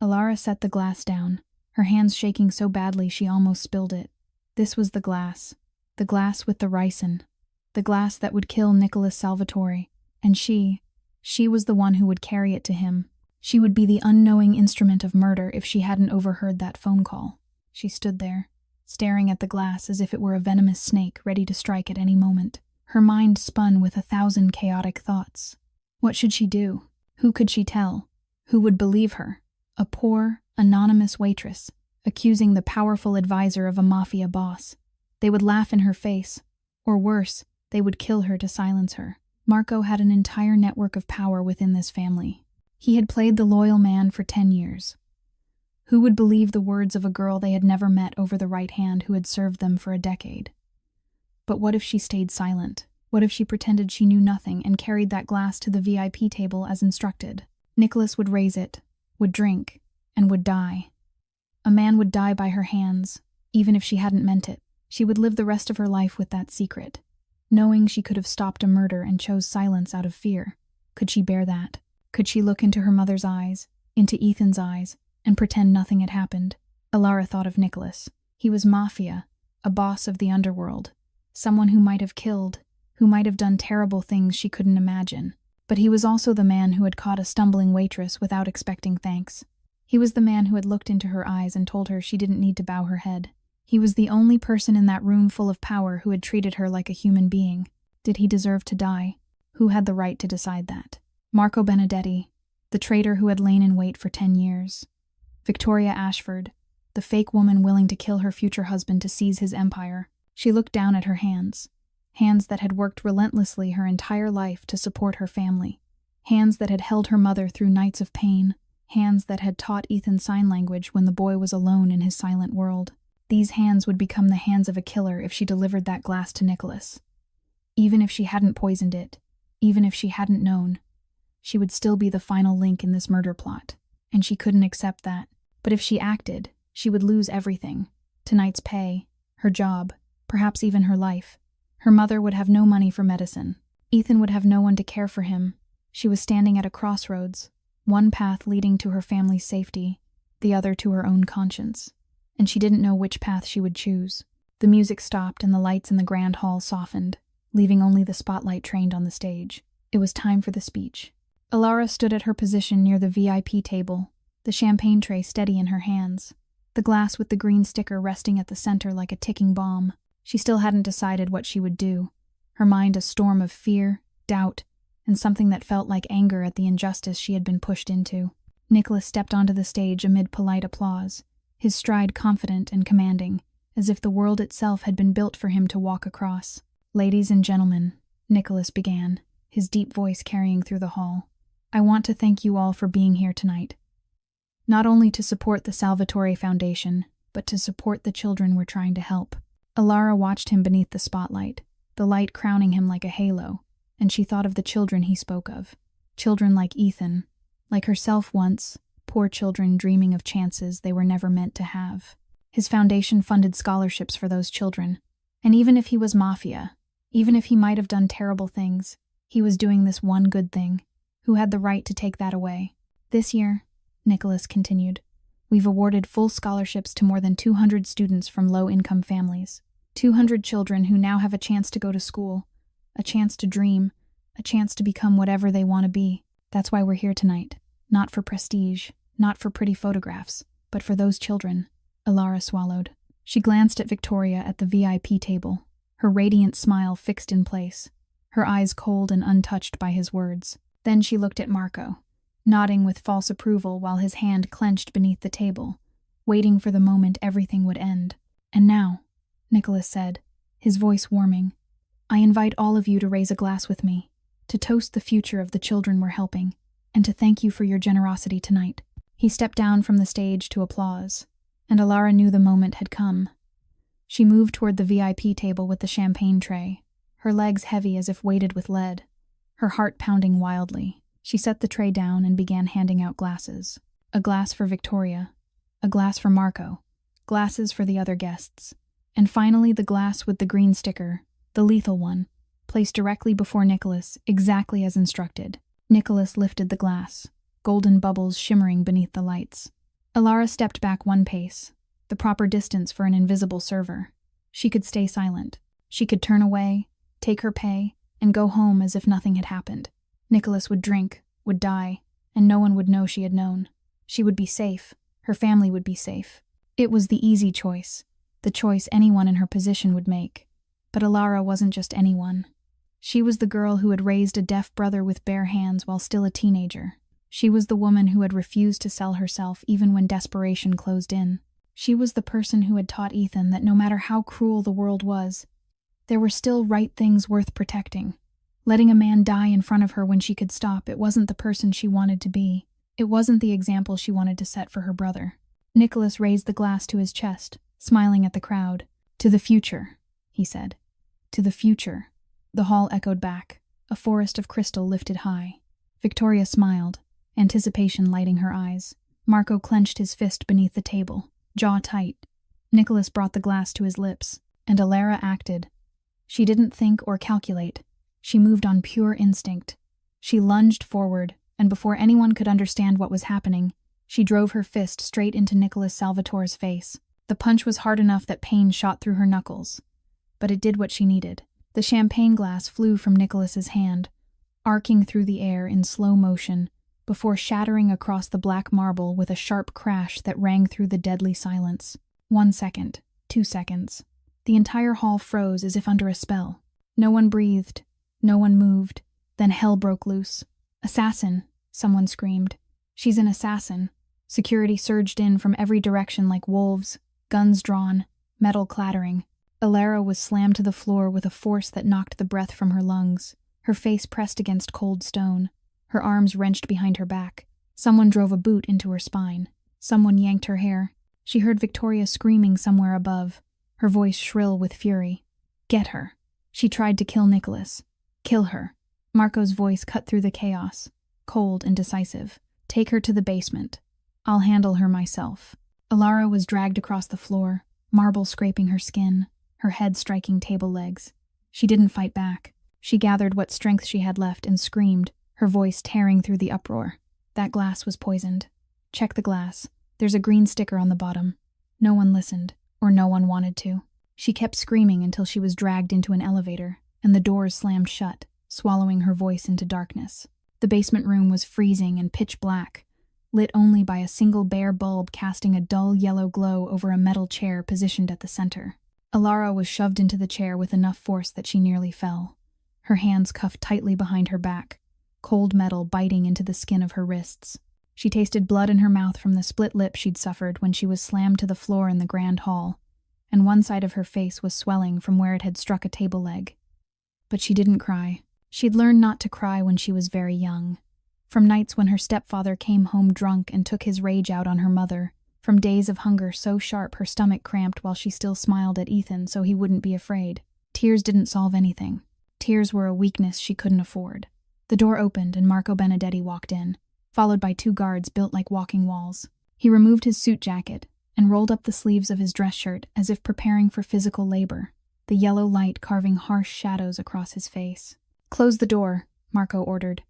[SPEAKER 1] Alara set the glass down, her hands shaking so badly she almost spilled it. This was the glass with the ricin, the glass that would kill Nicholas Salvatore, and she was the one who would carry it to him. She would be the unknowing instrument of murder if she hadn't overheard that phone call. She stood there, staring at the glass as if it were a venomous snake ready to strike at any moment. Her mind spun with 1,000 chaotic thoughts. What should she do? Who could she tell? Who would believe her? A poor, anonymous waitress, accusing the powerful advisor of a mafia boss. They would laugh in her face, or worse, they would kill her to silence her. Marco had an entire network of power within this family. He had played the loyal man for 10 years. Who would believe the words of a girl they had never met over the right hand who had served them for a decade? But what if she stayed silent? What if she pretended she knew nothing and carried that glass to the VIP table as instructed? Nicholas would raise it, would drink, and would die. A man would die by her hands, even if she hadn't meant it. She would live the rest of her life with that secret, knowing she could have stopped a murder and chose silence out of fear. Could she bear that? Could she look into her mother's eyes, into Ethan's eyes, and pretend nothing had happened? Alara thought of Nicholas. He was Mafia, a boss of the underworld, someone who might have killed, who might have done terrible things she couldn't imagine. But he was also the man who had caught a stumbling waitress without expecting thanks. He was the man who had looked into her eyes and told her she didn't need to bow her head. He was the only person in that room full of power who had treated her like a human being. Did he deserve to die? Who had the right to decide that? Marco Benedetti, the traitor who had lain in wait for 10 years. Victoria Ashford, the fake woman willing to kill her future husband to seize his empire. She looked down at her hands that had worked relentlessly her entire life to support her family, hands that had held her mother through nights of pain, hands that had taught Ethan sign language when the boy was alone in his silent world. These hands would become the hands of a killer if she delivered that glass to Nicholas. Even if she hadn't poisoned it, even if she hadn't known, she would still be the final link in this murder plot, and she couldn't accept that. But if she acted, she would lose everything: tonight's pay, her job, perhaps even her life. Her mother would have no money for medicine. Ethan would have no one to care for him. She was standing at a crossroads, one path leading to her family's safety, the other to her own conscience. And she didn't know which path she would choose. The music stopped and the lights in the grand hall softened, leaving only the spotlight trained on the stage. It was time for the speech. Alara stood at her position near the VIP table, the champagne tray steady in her hands, the glass with the green sticker resting at the center like a ticking bomb. She still hadn't decided what she would do, her mind a storm of fear, doubt, and something that felt like anger at the injustice she had been pushed into. Nicholas stepped onto the stage amid polite applause, his stride confident and commanding, as if the world itself had been built for him to walk across. "Ladies and gentlemen," Nicholas began, his deep voice carrying through the hall, "I want to thank you all for being here tonight. Not only to support the Salvatore Foundation, but to support the children we're trying to help." Alara watched him beneath the spotlight, the light crowning him like a halo, and she thought of the children he spoke of. Children like Ethan, like herself once, poor children dreaming of chances they were never meant to have. His foundation funded scholarships for those children. And even if he was Mafia, even if he might have done terrible things, he was doing this one good thing. Who had the right to take that away? This year, Nicholas continued, we've awarded full scholarships to more than 200 students from low-income families. 200 children who now have a chance to go to school, a chance to dream, a chance to become whatever they want to be. That's why we're here tonight. Not for prestige, not for pretty photographs, but for those children. Alara swallowed. She glanced at Victoria at the VIP table, her radiant smile fixed in place, her eyes cold and untouched by his words. Then she looked at Marco, nodding with false approval while his hand clenched beneath the table, waiting for the moment everything would end. And now, Nicholas said, his voice warming, I invite all of you to raise a glass with me, to toast the future of the children we're helping, and to thank you for your generosity tonight. He stepped down from the stage to applause, and Alara knew the moment had come. She moved toward the VIP table with the champagne tray, her legs heavy as if weighted with lead, her heart pounding wildly. She set the tray down and began handing out glasses. A glass for Victoria, a glass for Marco, glasses for the other guests, and finally the glass with the green sticker, the lethal one, placed directly before Nicholas, exactly as instructed. Nicholas lifted the glass, golden bubbles shimmering beneath the lights. Alara stepped back one pace, the proper distance for an invisible server. She could stay silent. She could turn away, take her pay, and go home as if nothing had happened. Nicholas would drink, would die, and no one would know she had known. She would be safe. Her family would be safe. It was the easy choice, the choice anyone in her position would make. But Alara wasn't just anyone. She was the girl who had raised a deaf brother with bare hands while still a teenager. She was the woman who had refused to sell herself even when desperation closed in. She was the person who had taught Ethan that no matter how cruel the world was, there were still right things worth protecting. Letting a man die in front of her when she could stop, it wasn't the person she wanted to be. It wasn't the example she wanted to set for her brother. Nicholas raised the glass to his chest, smiling at the crowd. To the future, he said. To the future. The hall echoed back, a forest of crystal lifted high. Victoria smiled, anticipation lighting her eyes. Marco clenched his fist beneath the table, jaw tight. Nicholas brought the glass to his lips, and Alara acted. She didn't think or calculate. She moved on pure instinct. She lunged forward, and before anyone could understand what was happening, she drove her fist straight into Nicholas Salvatore's face. The punch was hard enough that pain shot through her knuckles, but it did what she needed. The champagne glass flew from Nicholas's hand, arcing through the air in slow motion, before shattering across the black marble with a sharp crash that rang through the deadly silence. 1 second, 2 seconds. The entire hall froze as if under a spell. No one breathed, no one moved. Then hell broke loose. Assassin, someone screamed. She's an assassin. Security surged in from every direction like wolves, guns drawn, metal clattering. Alara was slammed to the floor with a force that knocked the breath from her lungs, her face pressed against cold stone, her arms wrenched behind her back. Someone drove a boot into her spine. Someone yanked her hair. She heard Victoria screaming somewhere above, her voice shrill with fury. Get her. She tried to kill Nicholas. Kill her. Marco's voice cut through the chaos, cold and decisive. Take her to the basement. I'll handle her myself. Alara was dragged across the floor, marble scraping her skin, her head striking table legs. She didn't fight back. She gathered what strength she had left and screamed, her voice tearing through the uproar. That glass was poisoned. Check the glass. There's a green sticker on the bottom. No one listened, or no one wanted to. She kept screaming until she was dragged into an elevator, and the doors slammed shut, swallowing her voice into darkness. The basement room was freezing and pitch black, lit only by a single bare bulb casting a dull yellow glow over a metal chair positioned at the center. Alara was shoved into the chair with enough force that she nearly fell, her hands cuffed tightly behind her back, cold metal biting into the skin of her wrists. She tasted blood in her mouth from the split lip she'd suffered when she was slammed to the floor in the grand hall, and one side of her face was swelling from where it had struck a table leg. But she didn't cry. She'd learned not to cry when she was very young. From nights when her stepfather came home drunk and took his rage out on her mother, from days of hunger so sharp her stomach cramped while she still smiled at Ethan so he wouldn't be afraid. Tears didn't solve anything. Tears were a weakness she couldn't afford. The door opened and Marco Benedetti walked in, followed by 2 guards built like walking walls. He removed his suit jacket and rolled up the sleeves of his dress shirt as if preparing for physical labor, the yellow light carving harsh shadows across his face. "Close the door," Marco ordered,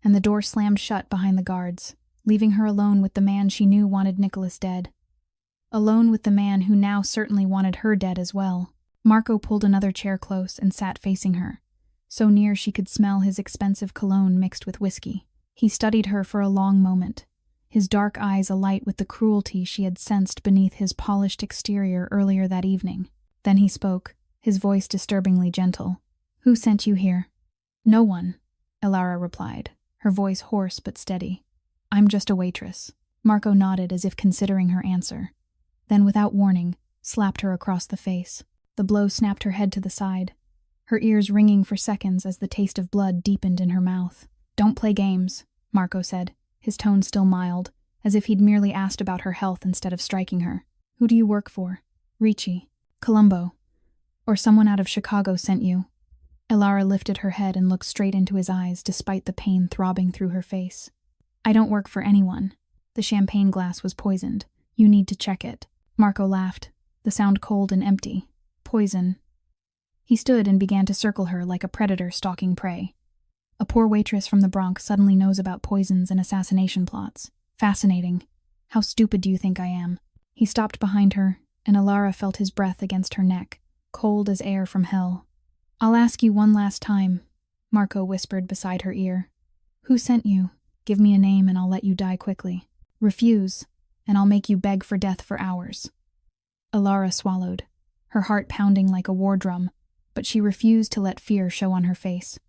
[SPEAKER 1] and the door slammed shut behind the guards, leaving her alone with the man she knew wanted Nicholas dead. Alone with the man who now certainly wanted her dead as well. Marco pulled another chair close and sat facing her, so near she could smell his expensive cologne mixed with whiskey. He studied her for a long moment, his dark eyes alight with the cruelty she had sensed beneath his polished exterior earlier that evening. Then he spoke, his voice disturbingly gentle. "Who sent you here?" "No one," Elara replied, her voice hoarse but steady. "I'm just a waitress." Marco nodded as if considering her answer, then without warning, slapped her across the face. The blow snapped her head to the side, her ears ringing for seconds as the taste of blood deepened in her mouth. "Don't play games," Marco said, his tone still mild, as if he'd merely asked about her health instead of striking her. "Who do you work for?" "Ricci. Colombo. Or someone out of Chicago sent you." Elara lifted her head and looked straight into his eyes despite the pain throbbing through her face. "I don't work for anyone. The champagne glass was poisoned. You need to check it." Marco laughed, the sound cold and empty. "Poison." He stood and began to circle her like a predator stalking prey. A poor waitress from the Bronx suddenly knows about poisons and assassination plots. Fascinating. How stupid do you think I am? He stopped behind her, and Elara felt his breath against her neck, cold as air from hell. "I'll ask you one last time," Marco whispered beside her ear. "Who sent you? Give me a name and I'll let you die quickly. Refuse, and I'll make you beg for death for hours." Elara swallowed, her heart pounding like a war drum, but she refused to let fear show on her face.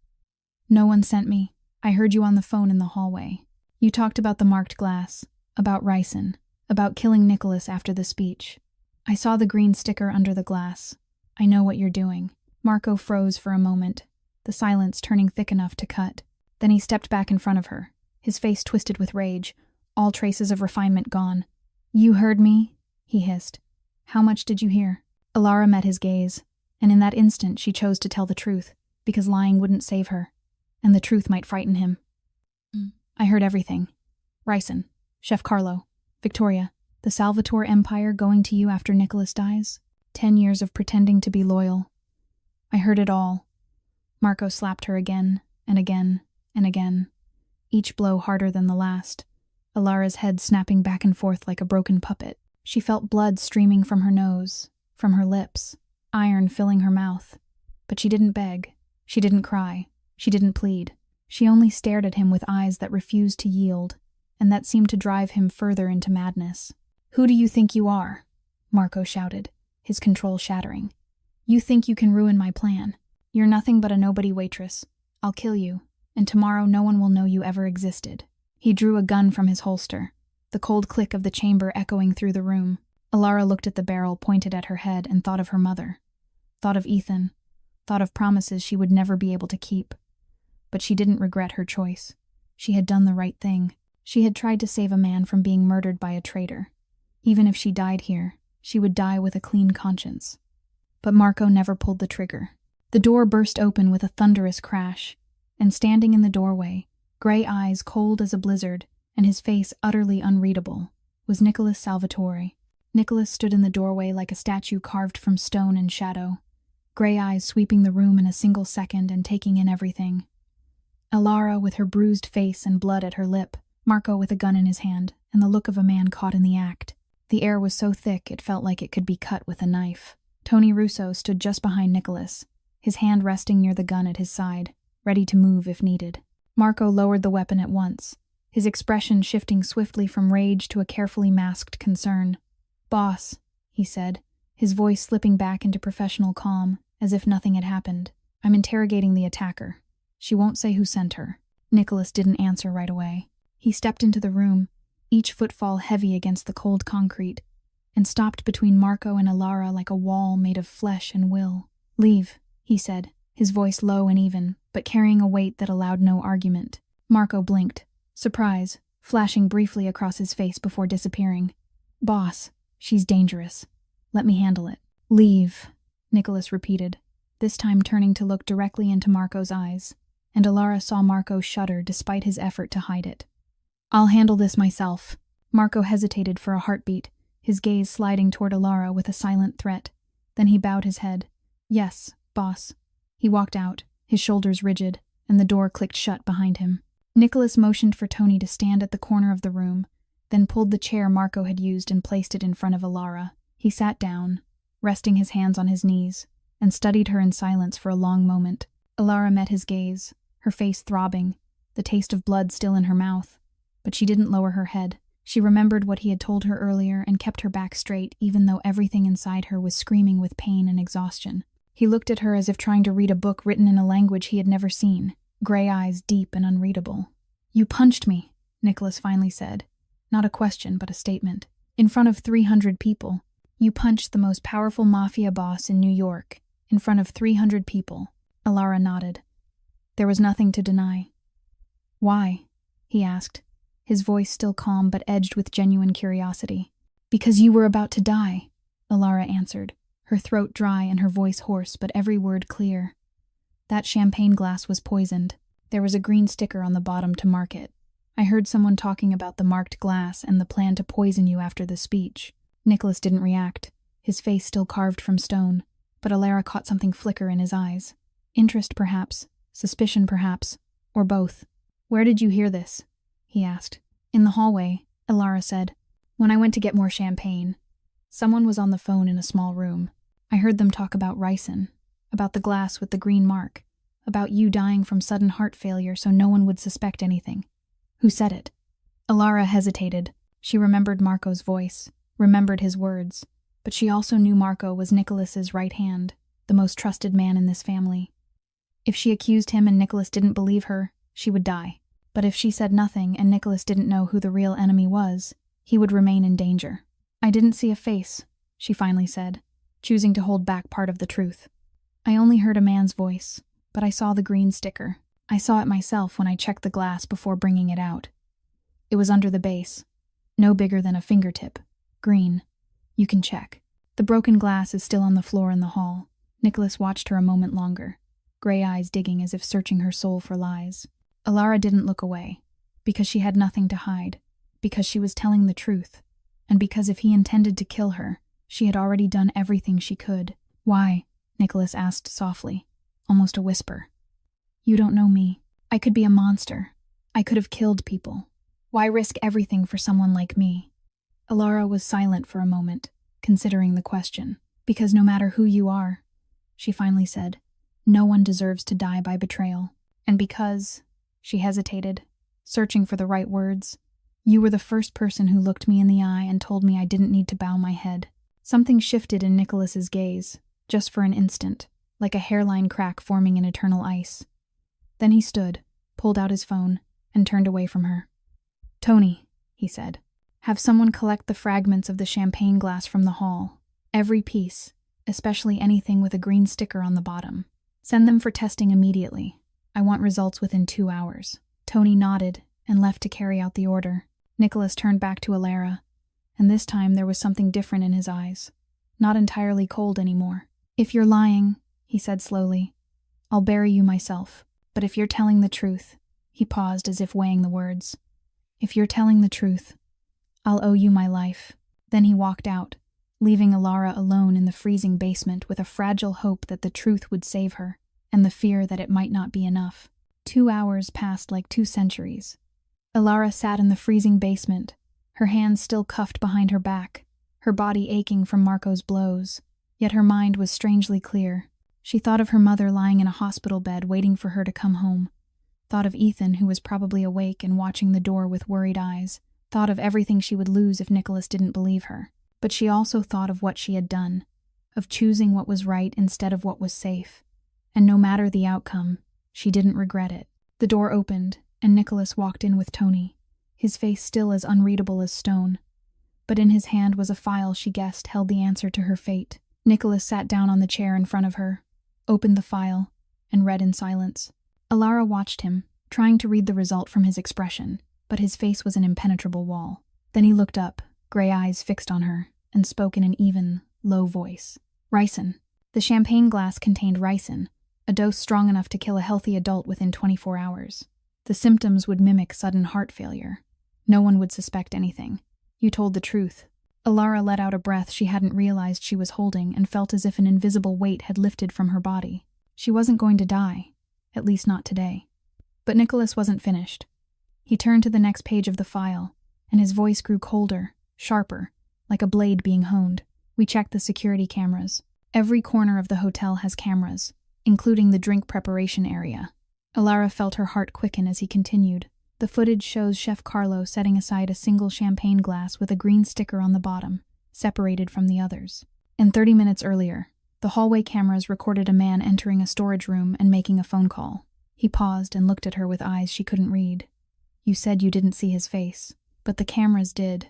[SPEAKER 1] "No one sent me. I heard you on the phone in the hallway. You talked about the marked glass, about ricin, about killing Nicholas after the speech. I saw the green sticker under the glass. I know what you're doing." Marco froze for a moment, the silence turning thick enough to cut. Then he stepped back in front of her, his face twisted with rage, all traces of refinement gone. "You heard me?" he hissed. "How much did you hear?" Elara met his gaze, and in that instant she chose to tell the truth, because lying wouldn't save her, and the truth might frighten him. "I heard everything. Ricin, Chef Carlo, Victoria, the Salvatore Empire going to you after Nicholas dies, 10 years of pretending to be loyal. I heard it all." Marco slapped her again, and again, and again, each blow harder than the last, Elara's head snapping back and forth like a broken puppet. She felt blood streaming from her nose, from her lips, iron filling her mouth. But she didn't beg, she didn't cry, she didn't plead. She only stared at him with eyes that refused to yield, and that seemed to drive him further into madness. "Who do you think you are?" Marco shouted, his control shattering. "You think you can ruin my plan. You're nothing but a nobody waitress. I'll kill you, and tomorrow no one will know you ever existed." He drew a gun from his holster, the cold click of the chamber echoing through the room. Elara looked at the barrel pointed at her head and thought of her mother, thought of Ethan, thought of promises she would never be able to keep. But she didn't regret her choice. She had done the right thing. She had tried to save a man from being murdered by a traitor. Even if she died here, she would die with a clean conscience. But Marco never pulled the trigger. The door burst open with a thunderous crash, and standing in the doorway, gray eyes cold as a blizzard, and his face utterly unreadable, was Nicholas Salvatore. Nicholas stood in the doorway like a statue carved from stone and shadow, gray eyes sweeping the room in a single second and taking in everything. Elara with her bruised face and blood at her lip, Marco with a gun in his hand, and the look of a man caught in the act. The air was so thick it felt like it could be cut with a knife. Tony Russo stood just behind Nicholas, his hand resting near the gun at his side, ready to move if needed. Marco lowered the weapon at once, his expression shifting swiftly from rage to a carefully masked concern. "Boss," he said, his voice slipping back into professional calm, as if nothing had happened. "I'm interrogating the attacker. She won't say who sent her." Nicholas didn't answer right away. He stepped into the room, each footfall heavy against the cold concrete, and stopped between Marco and Elara like a wall made of flesh and will. "Leave," he said, his voice low and even, but carrying a weight that allowed no argument. Marco blinked, surprise flashing briefly across his face before disappearing. "Boss, she's dangerous. Let me handle it." "Leave," Nicholas repeated, this time turning to look directly into Marco's eyes, and Alara saw Marco shudder despite his effort to hide it. "I'll handle this myself." Marco hesitated for a heartbeat, his gaze sliding toward Alara with a silent threat. Then he bowed his head. "Yes, boss." He walked out, his shoulders rigid, and the door clicked shut behind him. Nicholas motioned for Tony to stand at the corner of the room, then pulled the chair Marco had used and placed it in front of Alara. He sat down, resting his hands on his knees, and studied her in silence for a long moment. Alara met his gaze, her face throbbing, the taste of blood still in her mouth. But she didn't lower her head. She remembered what he had told her earlier and kept her back straight, even though everything inside her was screaming with pain and exhaustion. He looked at her as if trying to read a book written in a language he had never seen, gray eyes deep and unreadable. "You punched me," Nicholas finally said. Not a question, but a statement. "In front of 300 people. You punched the most powerful Mafia boss in New York, in front of 300 people." Alara nodded. There was nothing to deny. "Why?" he asked, his voice still calm but edged with genuine curiosity. "Because you were about to die," Alara answered, her throat dry and her voice hoarse but every word clear. "That champagne glass was poisoned. There was a green sticker on the bottom to mark it. I heard someone talking about the marked glass and the plan to poison you after the speech." Nicholas didn't react, his face still carved from stone, but Alara caught something flicker in his eyes. Interest, perhaps, suspicion, perhaps, or both. "Where did you hear this?" he asked. "In the hallway," Alara said. "When I went to get more champagne. Someone was on the phone in a small room. I heard them talk about ricin, about the glass with the green mark, about you dying from sudden heart failure so no one would suspect anything." "Who said it?" Alara hesitated. She remembered Marco's voice, remembered his words, but she also knew Marco was Nicholas's right hand, the most trusted man in this family. If she accused him and Nicholas didn't believe her, she would die. But if she said nothing and Nicholas didn't know who the real enemy was, he would remain in danger. "I didn't see a face," she finally said, choosing to hold back part of the truth. "I only heard a man's voice, but I saw the green sticker. I saw it myself when I checked the glass before bringing it out. It was under the base, no bigger than a fingertip. Green. You can check. The broken glass is still on the floor in the hall." Nicholas watched her a moment longer, gray eyes digging as if searching her soul for lies. Alara didn't look away, because she had nothing to hide, because she was telling the truth, and because if he intended to kill her, she had already done everything she could. "Why?" Nicholas asked softly, almost a whisper. "You don't know me. I could be a monster. I could have killed people. Why risk everything for someone like me?" Alara was silent for a moment, considering the question. "Because no matter who you are," she finally said, "no one deserves to die by betrayal. And because," she hesitated, searching for the right words, "you were the first person who looked me in the eye and told me I didn't need to bow my head." Something shifted in Nicholas's gaze, just for an instant, like a hairline crack forming in eternal ice. Then he stood, pulled out his phone, and turned away from her. "Tony," he said, "have someone collect the fragments of the champagne glass from the hall. Every piece, especially anything with a green sticker on the bottom. Send them for testing immediately. I want results within 2 hours." Tony nodded and left to carry out the order. Nicholas turned back to Alara, and this time there was something different in his eyes, not entirely cold anymore. "If you're lying," he said slowly, "I'll bury you myself. But if you're telling the truth," he paused as if weighing the words, "if you're telling the truth, I'll owe you my life." Then he walked out, leaving Alara alone in the freezing basement with a fragile hope that the truth would save her, and the fear that it might not be enough. 2 hours passed like 2 centuries. Alara sat in the freezing basement, her hands still cuffed behind her back, her body aching from Marco's blows. Yet her mind was strangely clear. She thought of her mother lying in a hospital bed waiting for her to come home. Thought of Ethan, who was probably awake and watching the door with worried eyes. Thought of everything she would lose if Nicholas didn't believe her. But she also thought of what she had done, of choosing what was right instead of what was safe. And no matter the outcome, she didn't regret it. The door opened, and Nicholas walked in with Tony, his face still as unreadable as stone. But in his hand was a file she guessed held the answer to her fate. Nicholas sat down on the chair in front of her, opened the file, and read in silence. Alara watched him, trying to read the result from his expression, but his face was an impenetrable wall. Then he looked up, gray eyes fixed on her, and spoke in an even, low voice. "Ricin. The champagne glass contained ricin, a dose strong enough to kill a healthy adult within 24 hours. The symptoms would mimic sudden heart failure. No one would suspect anything. You told the truth. Alara let out a breath she hadn't realized she was holding and felt as if an invisible weight had lifted from her body. She wasn't going to die, at least not today. But Nicholas wasn't finished. He turned to the next page of the file, and his voice grew colder, sharper, like a blade being honed. We checked the security cameras. Every corner of the hotel has cameras, including the drink preparation area. Alara felt her heart quicken as he continued. The footage shows Chef Carlo setting aside a single champagne glass with a green sticker on the bottom, separated from the others. And 30 minutes earlier, the hallway cameras recorded a man entering a storage room and making a phone call. He paused and looked at her with eyes she couldn't read. You said you didn't see his face, but the cameras did.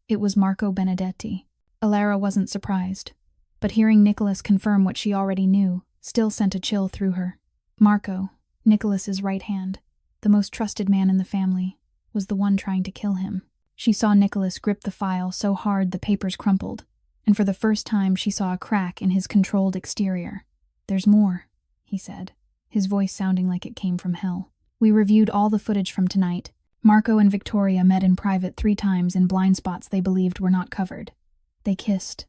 [SPEAKER 1] It was Marco Benedetti. Alara wasn't surprised, but hearing Nicholas confirm what she already knew still sent a chill through her. Marco, Nicholas's right hand, the most trusted man in the family, was the one trying to kill him. She saw Nicholas grip the file so hard the papers crumpled, and for the first time she saw a crack in his controlled exterior. There's more, he said, his voice sounding like it came from hell. We reviewed all the footage from tonight. Marco and Victoria met in private 3 times in blind spots they believed were not covered. They kissed.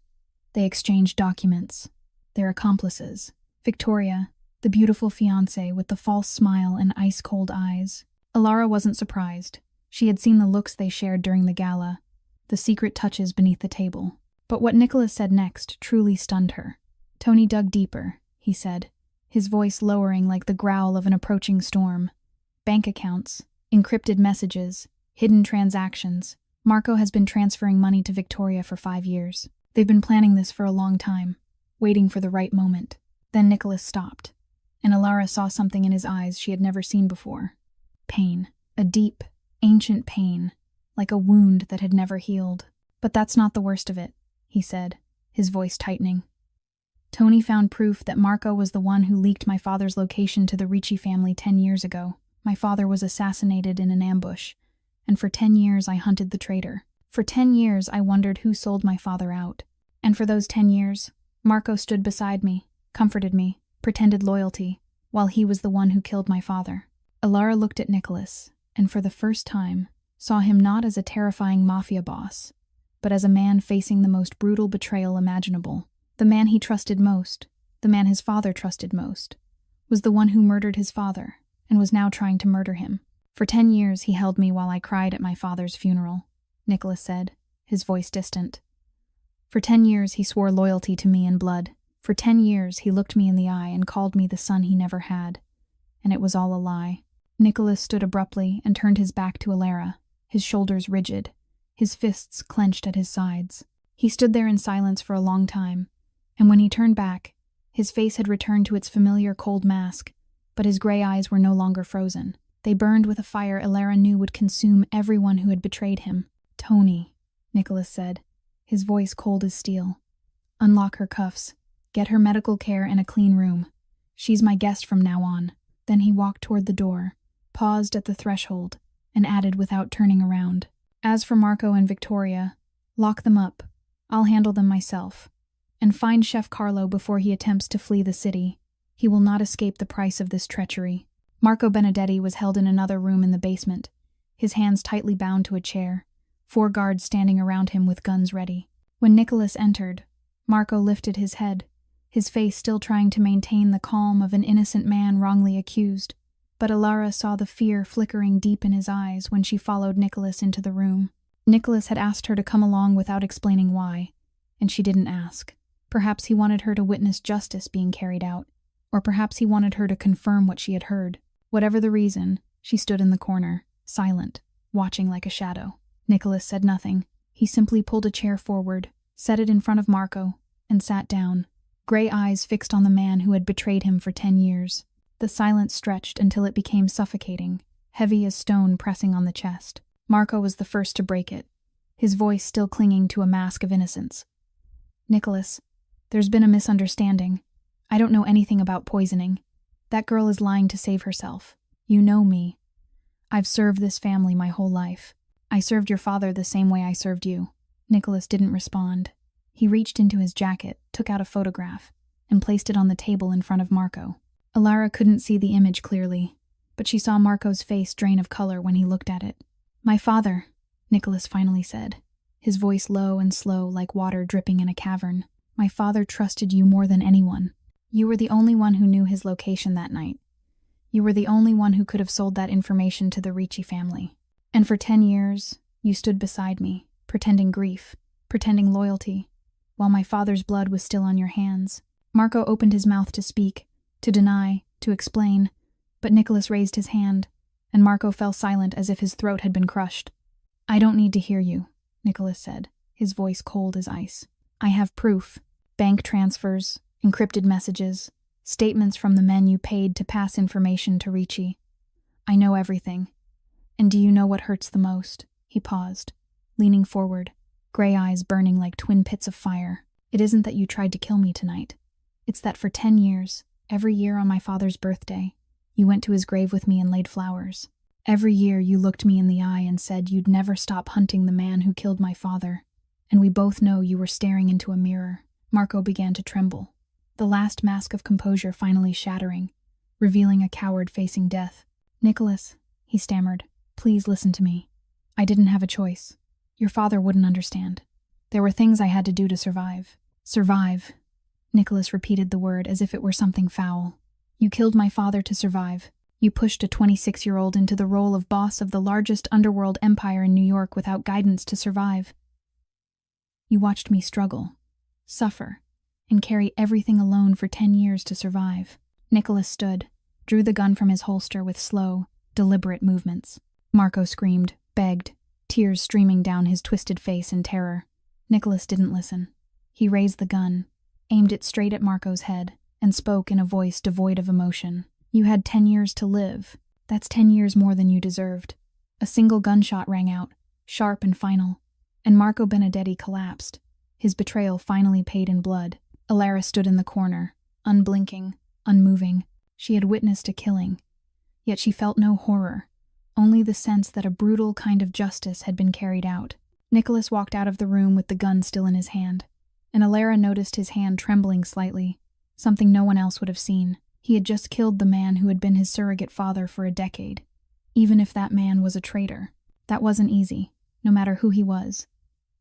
[SPEAKER 1] They exchanged documents. They're accomplices. Victoria, the beautiful fiancée with the false smile and ice-cold eyes. Alara wasn't surprised. She had seen the looks they shared during the gala, the secret touches beneath the table. But what Nicholas said next truly stunned her. Tony dug deeper, he said, his voice lowering like the growl of an approaching storm. Bank accounts, encrypted messages, hidden transactions. Marco has been transferring money to Victoria for 5 years. They've been planning this for a long time, waiting for the right moment. Then Nicholas stopped, and Alara saw something in his eyes she had never seen before. Pain. A deep, ancient pain, like a wound that had never healed. But that's not the worst of it, he said, his voice tightening. Tony found proof that Marco was the one who leaked my father's location to the Ricci family 10 years ago. My father was assassinated in an ambush, and for 10 years I hunted the traitor. For 10 years I wondered who sold my father out. And for those 10 years, Marco stood beside me, comforted me, pretended loyalty, while he was the one who killed my father. Alara looked at Nicholas, and for the first time, saw him not as a terrifying mafia boss, but as a man facing the most brutal betrayal imaginable. The man he trusted most, the man his father trusted most, was the one who murdered his father, and was now trying to murder him. For 10 years he held me while I cried at my father's funeral, Nicholas said, his voice distant. For 10 years he swore loyalty to me in blood. For 10 years he looked me in the eye and called me the son he never had. And it was all a lie. Nicholas stood abruptly and turned his back to Alara, his shoulders rigid, his fists clenched at his sides. He stood there in silence for a long time, and when he turned back, his face had returned to its familiar cold mask, but his gray eyes were no longer frozen. They burned with a fire Alara knew would consume everyone who had betrayed him. Tony, Nicholas said, his voice cold as steel. Unlock her cuffs. Get her medical care and a clean room. She's my guest from now on. Then he walked toward the door, paused at the threshold, and added without turning around. As for Marco and Victoria, lock them up. I'll handle them myself. And find Chef Carlo before he attempts to flee the city. He will not escape the price of this treachery. Marco Benedetti was held in another room in the basement, his hands tightly bound to a chair, 4 guards standing around him with guns ready. When Nicholas entered, Marco lifted his head, his face still trying to maintain the calm of an innocent man wrongly accused. But Alara saw the fear flickering deep in his eyes when she followed Nicholas into the room. Nicholas had asked her to come along without explaining why, and she didn't ask. Perhaps he wanted her to witness justice being carried out, or perhaps he wanted her to confirm what she had heard. Whatever the reason, she stood in the corner, silent, watching like a shadow. Nicholas said nothing. He simply pulled a chair forward, set it in front of Marco, and sat down, gray eyes fixed on the man who had betrayed him for 10 years. The silence stretched until it became suffocating, heavy as stone pressing on the chest. Marco was the first to break it, his voice still clinging to a mask of innocence. Nicholas, there's been a misunderstanding. I don't know anything about poisoning. That girl is lying to save herself. You know me. I've served this family my whole life. I served your father the same way I served you. Nicholas didn't respond. He reached into his jacket, took out a photograph, and placed it on the table in front of Marco. Alara couldn't see the image clearly, but she saw Marco's face drain of color when he looked at it. "My father," Nicholas finally said, his voice low and slow like water dripping in a cavern. "My father trusted you more than anyone. You were the only one who knew his location that night. You were the only one who could have sold that information to the Ricci family. And for 10 years, you stood beside me, pretending grief, pretending loyalty, while my father's blood was still on your hands." Marco opened his mouth to speak, to deny, to explain, but Nicholas raised his hand, and Marco fell silent as if his throat had been crushed. "I don't need to hear you," Nicholas said, his voice cold as ice. "I have proof. Bank transfers, encrypted messages, statements from the men you paid to pass information to Ricci. I know everything. And do you know what hurts the most?" He paused, leaning forward, gray eyes burning like twin pits of fire. "It isn't that you tried to kill me tonight. It's that for 10 years, every year on my father's birthday, you went to his grave with me and laid flowers. Every year you looked me in the eye and said you'd never stop hunting the man who killed my father. And we both know you were staring into a mirror." Marco began to tremble, the last mask of composure finally shattering, revealing a coward facing death. "Nicholas," he stammered, "please listen to me. I didn't have a choice. Your father wouldn't understand. There were things I had to do to survive." "Survive." Nicholas repeated the word as if it were something foul. "You killed my father to survive. You pushed a 26-year-old into the role of boss of the largest underworld empire in New York without guidance to survive. You watched me struggle, suffer, and carry everything alone for 10 years to survive." Nicholas stood, drew the gun from his holster with slow, deliberate movements. Marco screamed, begged, tears streaming down his twisted face in terror. Nicholas didn't listen. He raised the gun, aimed it straight at Marco's head, and spoke in a voice devoid of emotion. "You had 10 years to live. That's 10 years more than you deserved." A single gunshot rang out, sharp and final, and Marco Benedetti collapsed, his betrayal finally paid in blood. Alara stood in the corner, unblinking, unmoving. She had witnessed a killing, yet she felt no horror, only the sense that a brutal kind of justice had been carried out. Nicholas walked out of the room with the gun still in his hand, and Alara noticed his hand trembling slightly, something no one else would have seen. He had just killed the man who had been his surrogate father for a decade. Even if that man was a traitor, that wasn't easy, no matter who he was.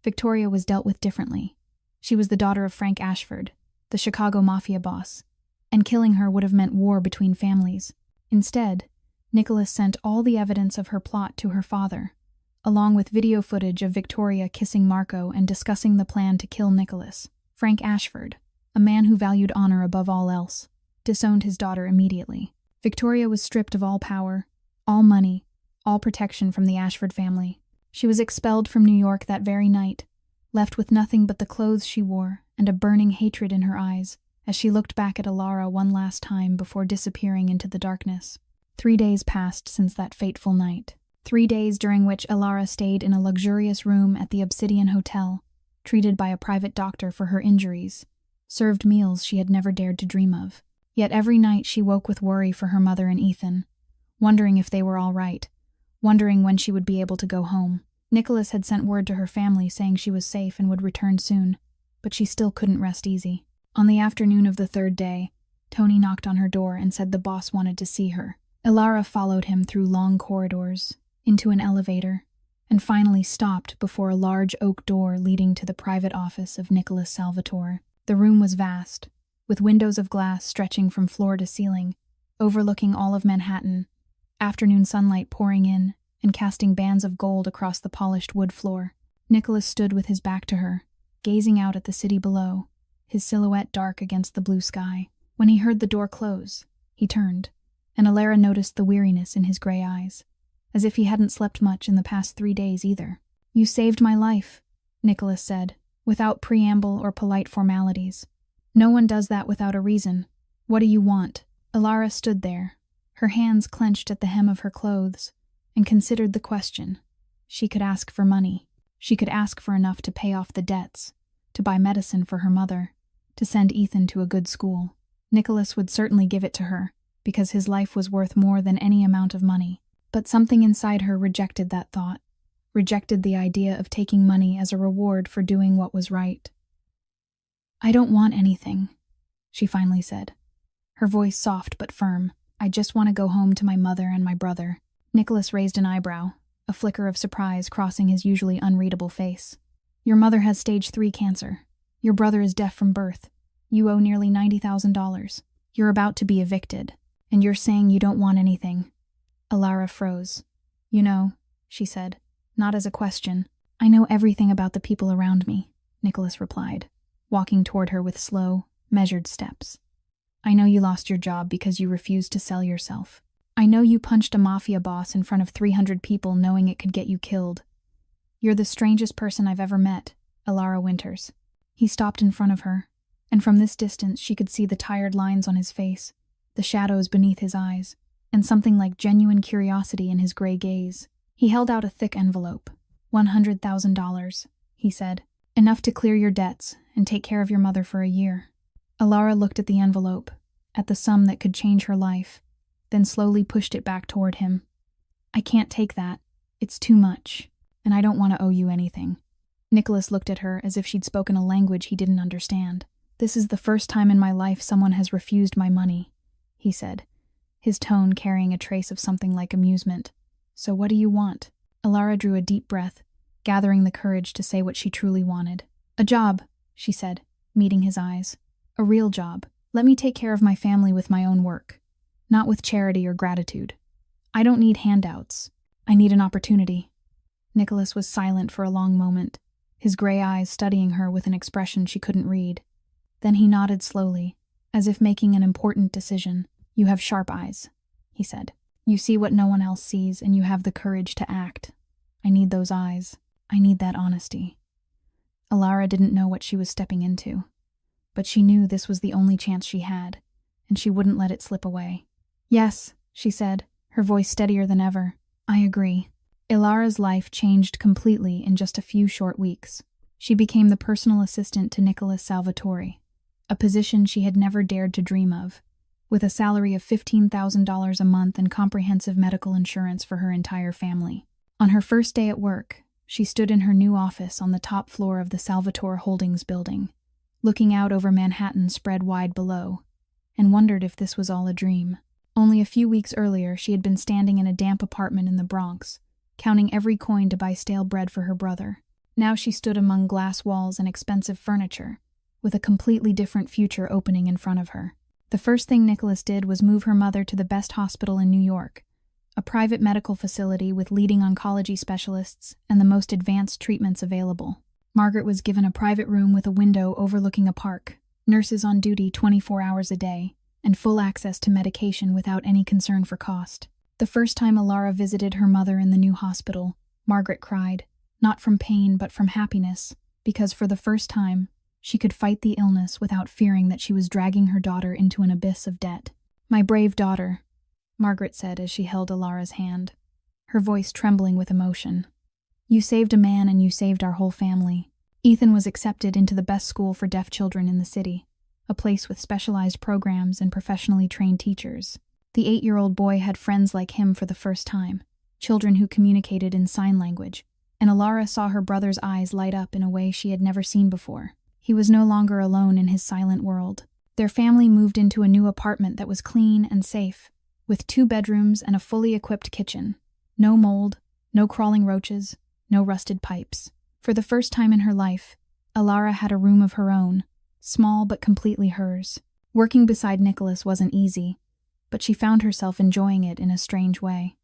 [SPEAKER 1] Victoria was dealt with differently. She was the daughter of Frank Ashford, the Chicago Mafia boss, and killing her would have meant war between families. Instead, Nicholas sent all the evidence of her plot to her father, along with video footage of Victoria kissing Marco and discussing the plan to kill Nicholas. Frank Ashford, a man who valued honor above all else, disowned his daughter immediately. Victoria was stripped of all power, all money, all protection from the Ashford family. She was expelled from New York that very night, left with nothing but the clothes she wore and a burning hatred in her eyes as she looked back at Alara one last time before disappearing into the darkness. 3 days passed since that fateful night. 3 days during which Alara stayed in a luxurious room at the Obsidian Hotel, treated by a private doctor for her injuries, served meals she had never dared to dream of. Yet every night she woke with worry for her mother and Ethan, wondering if they were all right, wondering when she would be able to go home. Nicholas had sent word to her family saying she was safe and would return soon, but she still couldn't rest easy. On the afternoon of the 3rd day, Tony knocked on her door and said the boss wanted to see her. Alara followed him through long corridors, into an elevator, and finally stopped before a large oak door leading to the private office of Nicholas Salvatore. The room was vast, with windows of glass stretching from floor to ceiling, overlooking all of Manhattan, afternoon sunlight pouring in and casting bands of gold across the polished wood floor. Nicholas stood with his back to her, gazing out at the city below, his silhouette dark against the blue sky. When he heard the door close, he turned, and Alara noticed the weariness in his gray eyes, as if he hadn't slept much in the past 3 days either. "You saved my life," Nicholas said, without preamble or polite formalities. "No one does that without a reason. What do you want?" Alara stood there, her hands clenched at the hem of her clothes, and considered the question. She could ask for money. She could ask for enough to pay off the debts, to buy medicine for her mother, to send Ethan to a good school. Nicholas would certainly give it to her, because his life was worth more than any amount of money. But something inside her rejected that thought, rejected the idea of taking money as a reward for doing what was right. "I don't want anything," she finally said. her voice soft but firm. "I just want to go home to my mother and my brother." Nicholas raised an eyebrow, a flicker of surprise crossing his usually unreadable face. "Your mother has stage 3 cancer. Your brother is deaf from birth. You owe nearly $90,000. You're about to be evicted, and you're saying you don't want anything." Alara froze. "You know," she said, not as a question. "I know everything about the people around me," Nicholas replied, walking toward her with slow, measured steps. "I know you lost your job because you refused to sell yourself. I know you punched a Mafia boss in front of 300 people knowing it could get you killed. You're the strangest person I've ever met, Alara Winters." He stopped in front of her, and from this distance she could see the tired lines on his face, the shadows beneath his eyes, and something like genuine curiosity in his gray gaze. He held out a thick envelope. $100,000, he said. "Enough to clear your debts and take care of your mother for a year." Alara looked at the envelope, at the sum that could change her life, then slowly pushed it back toward him. "I can't take that. It's too much, and I don't want to owe you anything." Nicholas looked at her as if she'd spoken a language he didn't understand. "This is the first time in my life someone has refused my money," he said, his tone carrying a trace of something like amusement. "So what do you want?" Alara drew a deep breath, gathering the courage to say what she truly wanted. "A job," she said, meeting his eyes. "A real job. Let me take care of my family with my own work, not with charity or gratitude. I don't need handouts. I need an opportunity." Nicholas was silent for a long moment, his gray eyes studying her with an expression she couldn't read. Then he nodded slowly, as if making an important decision. "You have sharp eyes," he said. "You see what no one else sees, and you have the courage to act. I need those eyes. I need that honesty." Alara didn't know what she was stepping into, but she knew this was the only chance she had, and she wouldn't let it slip away. "Yes," she said, her voice steadier than ever. "I agree." Ilara's life changed completely in just a few short weeks. She became the personal assistant to Nicholas Salvatore, a position she had never dared to dream of, with a salary of $15,000 a month and comprehensive medical insurance for her entire family. On her first day at work, she stood in her new office on the top floor of the Salvatore Holdings building, looking out over Manhattan spread wide below, and wondered if this was all a dream. Only a few weeks earlier, she had been standing in a damp apartment in the Bronx, counting every coin to buy stale bread for her brother. Now she stood among glass walls and expensive furniture, with a completely different future opening in front of her. The first thing Nicholas did was move her mother to the best hospital in New York, a private medical facility with leading oncology specialists and the most advanced treatments available. Margaret was given a private room with a window overlooking a park, nurses on duty 24 hours a day, and full access to medication without any concern for cost. The first time Alara visited her mother in the new hospital, Margaret cried, not from pain but from happiness, because for the first time, she could fight the illness without fearing that she was dragging her daughter into an abyss of debt. "My brave daughter," Margaret said as she held Alara's hand, her voice trembling with emotion. "You saved a man and you saved our whole family." Ethan was accepted into the best school for deaf children in the city, a place with specialized programs and professionally trained teachers. The 8-year-old boy had friends like him for the first time, children who communicated in sign language, and Alara saw her brother's eyes light up in a way she had never seen before. He was no longer alone in his silent world. Their family moved into a new apartment that was clean and safe, with 2 bedrooms and a fully equipped kitchen. No mold, no crawling roaches, no rusted pipes. For the first time in her life, Alara had a room of her own, small but completely hers. Working beside Nicholas wasn't easy, but she found herself enjoying it in a strange way.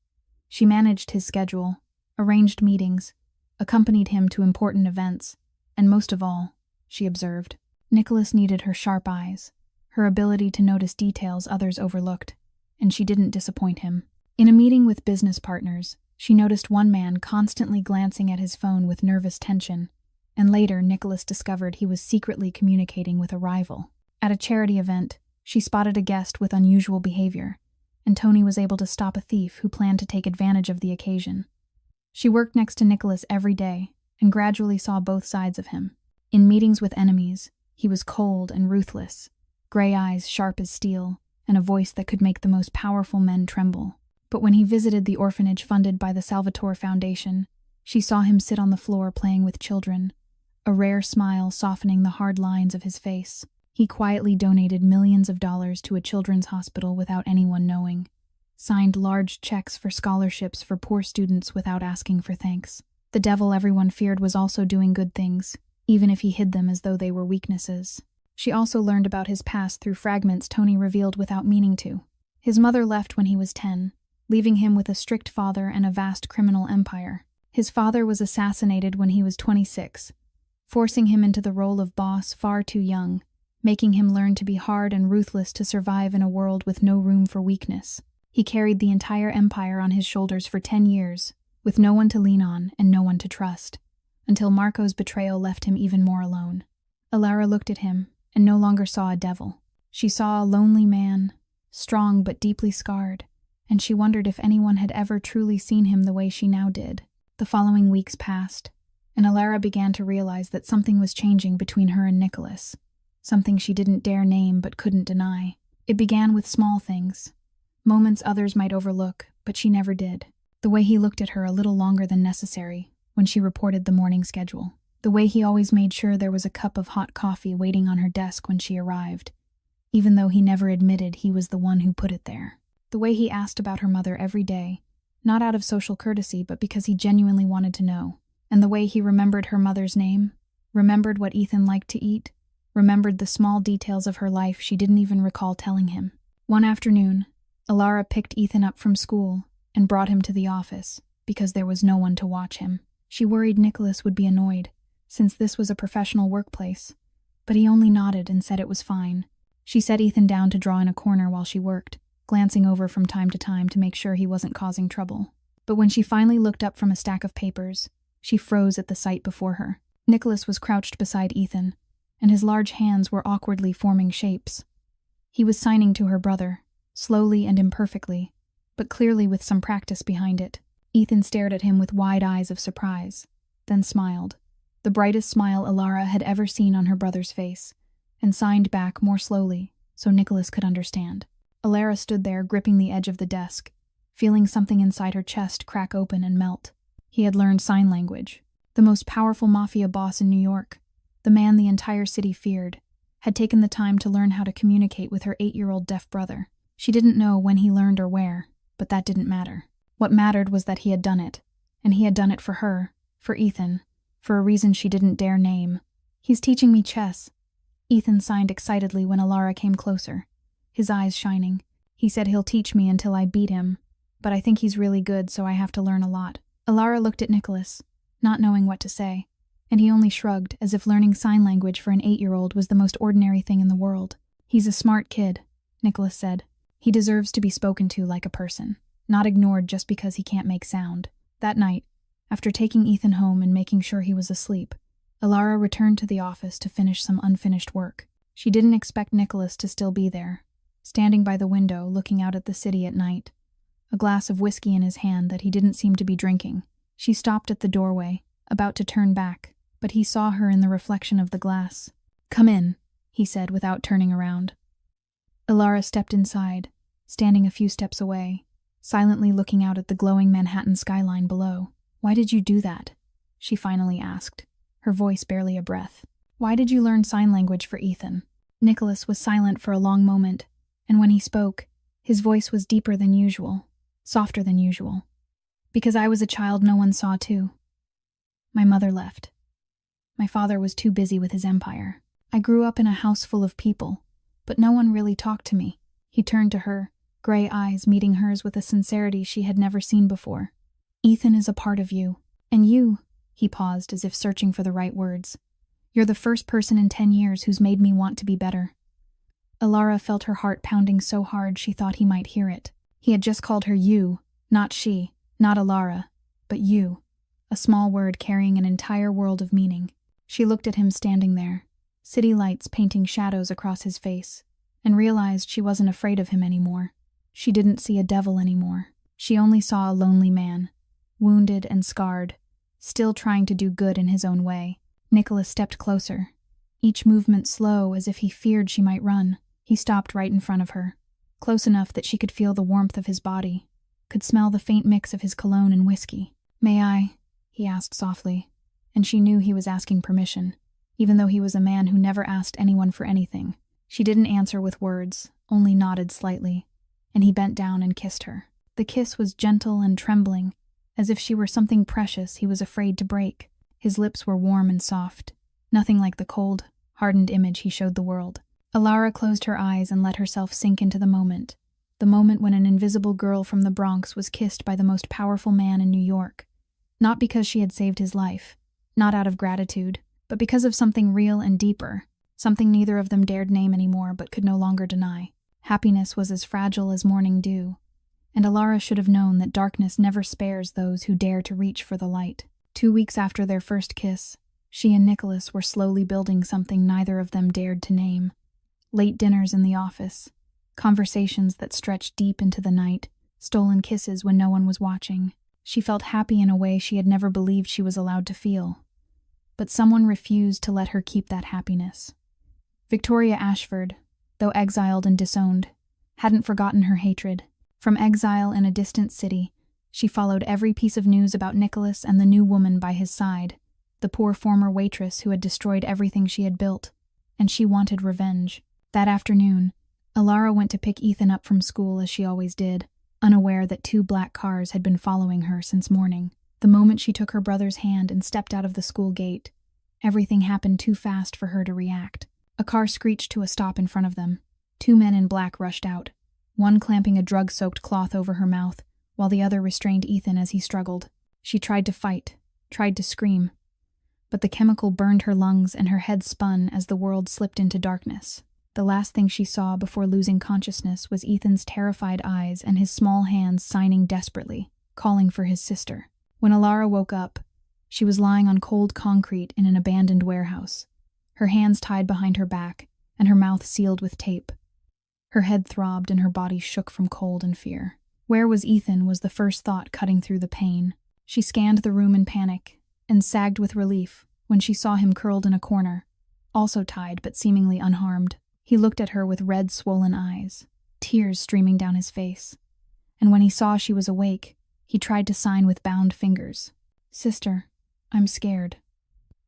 [SPEAKER 1] She managed his schedule, arranged meetings, accompanied him to important events, and most of all, she observed, Nicholas needed her sharp eyes, her ability to notice details others overlooked, and she didn't disappoint him. In a meeting with business partners, she noticed one man constantly glancing at his phone with nervous tension, and later Nicholas discovered he was secretly communicating with a rival. At a charity event, she spotted a guest with unusual behavior, and Tony was able to stop a thief who planned to take advantage of the occasion. She worked next to Nicholas every day and gradually saw both sides of him. In meetings with enemies, he was cold and ruthless, gray eyes sharp as steel, and a voice that could make the most powerful men tremble. But when he visited the orphanage funded by the Salvatore Foundation, she saw him sit on the floor playing with children, a rare smile softening the hard lines of his face. He quietly donated millions of dollars to a children's hospital without anyone knowing, signed large checks for scholarships for poor students without asking for thanks. The devil everyone feared was also doing good things, even if he hid them as though they were weaknesses. She also learned about his past through fragments Tony revealed without meaning to. His mother left when he was 10, leaving him with a strict father and a vast criminal empire. His father was assassinated when he was 26, forcing him into the role of boss far too young, making him learn to be hard and ruthless to survive in a world with no room for weakness. He carried the entire empire on his shoulders for 10 years, with no one to lean on and no one to trust, until Marco's betrayal left him even more alone. Alara looked at him and no longer saw a devil. She saw a lonely man, strong but deeply scarred, and she wondered if anyone had ever truly seen him the way she now did. The following weeks passed, and Alara began to realize that something was changing between her and Nicholas, something she didn't dare name but couldn't deny. It began with small things, moments others might overlook, but she never did. The way he looked at her a little longer than necessary when she reported the morning schedule. The way he always made sure there was a cup of hot coffee waiting on her desk when she arrived, even though he never admitted he was the one who put it there. The way he asked about her mother every day, not out of social courtesy but because he genuinely wanted to know. And the way he remembered her mother's name, remembered what Ethan liked to eat, remembered the small details of her life she didn't even recall telling him. One afternoon, Alara picked Ethan up from school and brought him to the office because there was no one to watch him. She worried Nicholas would be annoyed, since this was a professional workplace, but he only nodded and said it was fine. She set Ethan down to draw in a corner while she worked, glancing over from time to make sure he wasn't causing trouble. But when she finally looked up from a stack of papers, she froze at the sight before her. Nicholas was crouched beside Ethan, and his large hands were awkwardly forming shapes. He was signing to her brother, slowly and imperfectly, but clearly with some practice behind it. Ethan stared at him with wide eyes of surprise, then smiled, the brightest smile Alara had ever seen on her brother's face, and signed back more slowly so Nicholas could understand. Alara stood there gripping the edge of the desk, feeling something inside her chest crack open and melt. He had learned sign language. The most powerful mafia boss in New York, the man the entire city feared, had taken the time to learn how to communicate with her 8-year-old deaf brother. She didn't know when he learned or where, but that didn't matter. What mattered was that he had done it, and he had done it for her, for Ethan, for a reason she didn't dare name. "He's teaching me chess," Ethan signed excitedly when Alara came closer, his eyes shining. "He said he'll teach me until I beat him, but I think he's really good, so I have to learn a lot." Alara looked at Nicholas, not knowing what to say, and he only shrugged as if learning sign language for an 8-year-old was the most ordinary thing in the world. "He's a smart kid," Nicholas said. "He deserves to be spoken to like a person, not ignored just because he can't make sound." That night, after taking Ethan home and making sure he was asleep, Alara returned to the office to finish some unfinished work. She didn't expect Nicholas to still be there, standing by the window looking out at the city at night, a glass of whiskey in his hand that he didn't seem to be drinking. She stopped at the doorway, about to turn back, but he saw her in the reflection of the glass. "Come in," he said without turning around. Alara stepped inside, standing a few steps away, silently looking out at the glowing Manhattan skyline below. "Why did you do that?" she finally asked, her voice barely a breath. "Why did you learn sign language for Ethan?" Nicholas was silent for a long moment, and when he spoke, his voice was deeper than usual, softer than usual. "Because I was a child no one saw too. My mother left. My father was too busy with his empire. I grew up in a house full of people, but no one really talked to me." He turned to her, gray eyes meeting hers with a sincerity she had never seen before. "Ethan is a part of you, and you," he paused as if searching for the right words. "You're the first person in 10 years who's made me want to be better." Alara felt her heart pounding so hard she thought he might hear it. He had just called her you, not she, not Alara, but you, a small word carrying an entire world of meaning. She looked at him standing there, city lights painting shadows across his face, and realized she wasn't afraid of him anymore. She didn't see a devil anymore. She only saw a lonely man, wounded and scarred, still trying to do good in his own way. Nicholas stepped closer, each movement slow as if he feared she might run. He stopped right in front of her, close enough that she could feel the warmth of his body, could smell the faint mix of his cologne and whiskey. "May I?" he asked softly, and she knew he was asking permission, even though he was a man who never asked anyone for anything. She didn't answer with words, only nodded slightly, and he bent down and kissed her. The kiss was gentle and trembling, as if she were something precious he was afraid to break. His lips were warm and soft, nothing like the cold, hardened image he showed the world. Alara closed her eyes and let herself sink into the moment when an invisible girl from the Bronx was kissed by the most powerful man in New York. Not because she had saved his life, not out of gratitude, but because of something real and deeper, something neither of them dared name anymore but could no longer deny. Happiness was as fragile as morning dew, and Alara should have known that darkness never spares those who dare to reach for the light. 2 weeks after their first kiss, she and Nicholas were slowly building something neither of them dared to name. Late dinners in the office, conversations that stretched deep into the night, stolen kisses when no one was watching. She felt happy in a way she had never believed she was allowed to feel. But someone refused to let her keep that happiness. Victoria Ashford, though exiled and disowned, hadn't forgotten her hatred. From exile in a distant city, she followed every piece of news about Nicholas and the new woman by his side, the poor former waitress who had destroyed everything she had built, and she wanted revenge. That afternoon, Alara went to pick Ethan up from school as she always did, unaware that 2 black cars had been following her since morning. The moment she took her brother's hand and stepped out of the school gate, everything happened too fast for her to react. A car screeched to a stop in front of them. 2 men in black rushed out, one clamping a drug-soaked cloth over her mouth, while the other restrained Ethan as he struggled. She tried to fight, tried to scream, but the chemical burned her lungs and her head spun as the world slipped into darkness. The last thing she saw before losing consciousness was Ethan's terrified eyes and his small hands signing desperately, calling for his sister. When Alara woke up, she was lying on cold concrete in an abandoned warehouse, her hands tied behind her back and her mouth sealed with tape. Her head throbbed and her body shook from cold and fear. Where was Ethan was the first thought cutting through the pain. She scanned the room in panic and sagged with relief when she saw him curled in a corner, also tied but seemingly unharmed. He looked at her with red, swollen eyes, tears streaming down his face. And when he saw she was awake, he tried to sign with bound fingers. "Sister, I'm scared."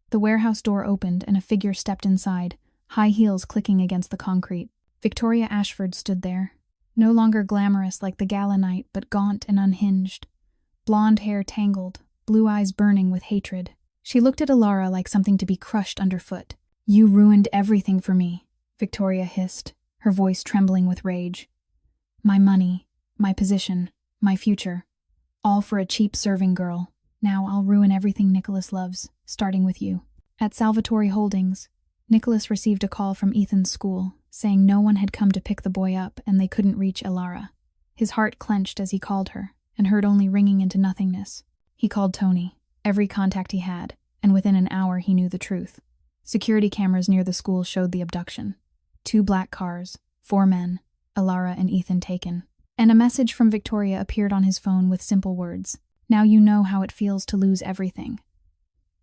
[SPEAKER 1] The warehouse door opened and a figure stepped inside, high heels clicking against the concrete. Victoria Ashford stood there, no longer glamorous like the gala night, but gaunt and unhinged. Blonde hair tangled, blue eyes burning with hatred. She looked at Alara like something to be crushed underfoot. "You ruined everything for me," Victoria hissed, her voice trembling with rage. "My money, my position, my future. All for a cheap serving girl. Now I'll ruin everything Nicholas loves, starting with you." At Salvatore Holdings, Nicholas received a call from Ethan's school, saying no one had come to pick the boy up and they couldn't reach Alara. His heart clenched as he called her, and heard only ringing into nothingness. He called Tony, every contact he had, and within an hour he knew the truth. Security cameras near the school showed the abduction. 2 black cars, 4 men, Alara and Ethan taken. And a message from Victoria appeared on his phone with simple words. "Now you know how it feels to lose everything."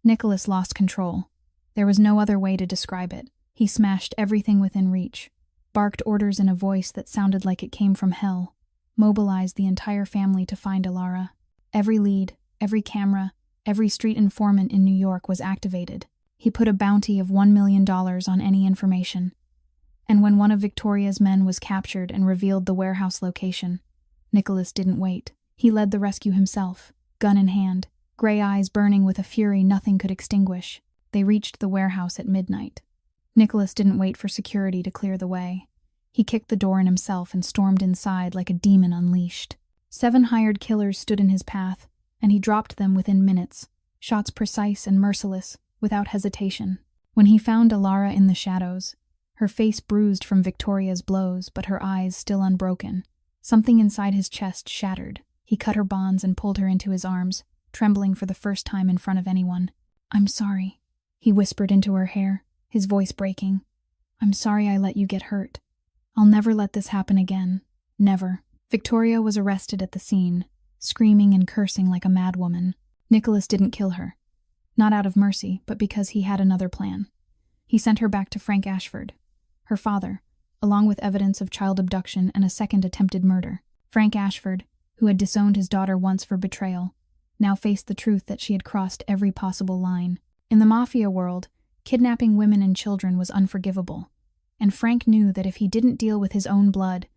[SPEAKER 1] Nicholas lost control. There was no other way to describe it. He smashed everything within reach, barked orders in a voice that sounded like it came from hell, mobilized the entire family to find Alara. Every lead, every camera, every street informant in New York was activated. He put a bounty of $1 million on any information. And when one of Victoria's men was captured and revealed the warehouse location, Nicholas didn't wait. He led the rescue himself, gun in hand, gray eyes burning with a fury nothing could extinguish. They reached the warehouse at midnight. Nicholas didn't wait for security to clear the way. He kicked the door in himself and stormed inside like a demon unleashed. 7 hired killers stood in his path, and he dropped them within minutes, shots precise and merciless, without hesitation. When he found Alara in the shadows, her face bruised from Victoria's blows, but her eyes still unbroken, something inside his chest shattered. He cut her bonds and pulled her into his arms, trembling for the first time in front of anyone. "I'm sorry," he whispered into her hair, his voice breaking. "I'm sorry I let you get hurt. I'll never let this happen again. Never." Victoria was arrested at the scene, screaming and cursing like a madwoman. Nicholas didn't kill her. Not out of mercy, but because he had another plan. He sent her back to Frank Ashford, her father, along with evidence of child abduction and a second attempted murder. Frank Ashford, who had disowned his daughter once for betrayal, now faced the truth that she had crossed every possible line. In the Mafia world, kidnapping women and children was unforgivable, and Frank knew that if he didn't deal with his own blood,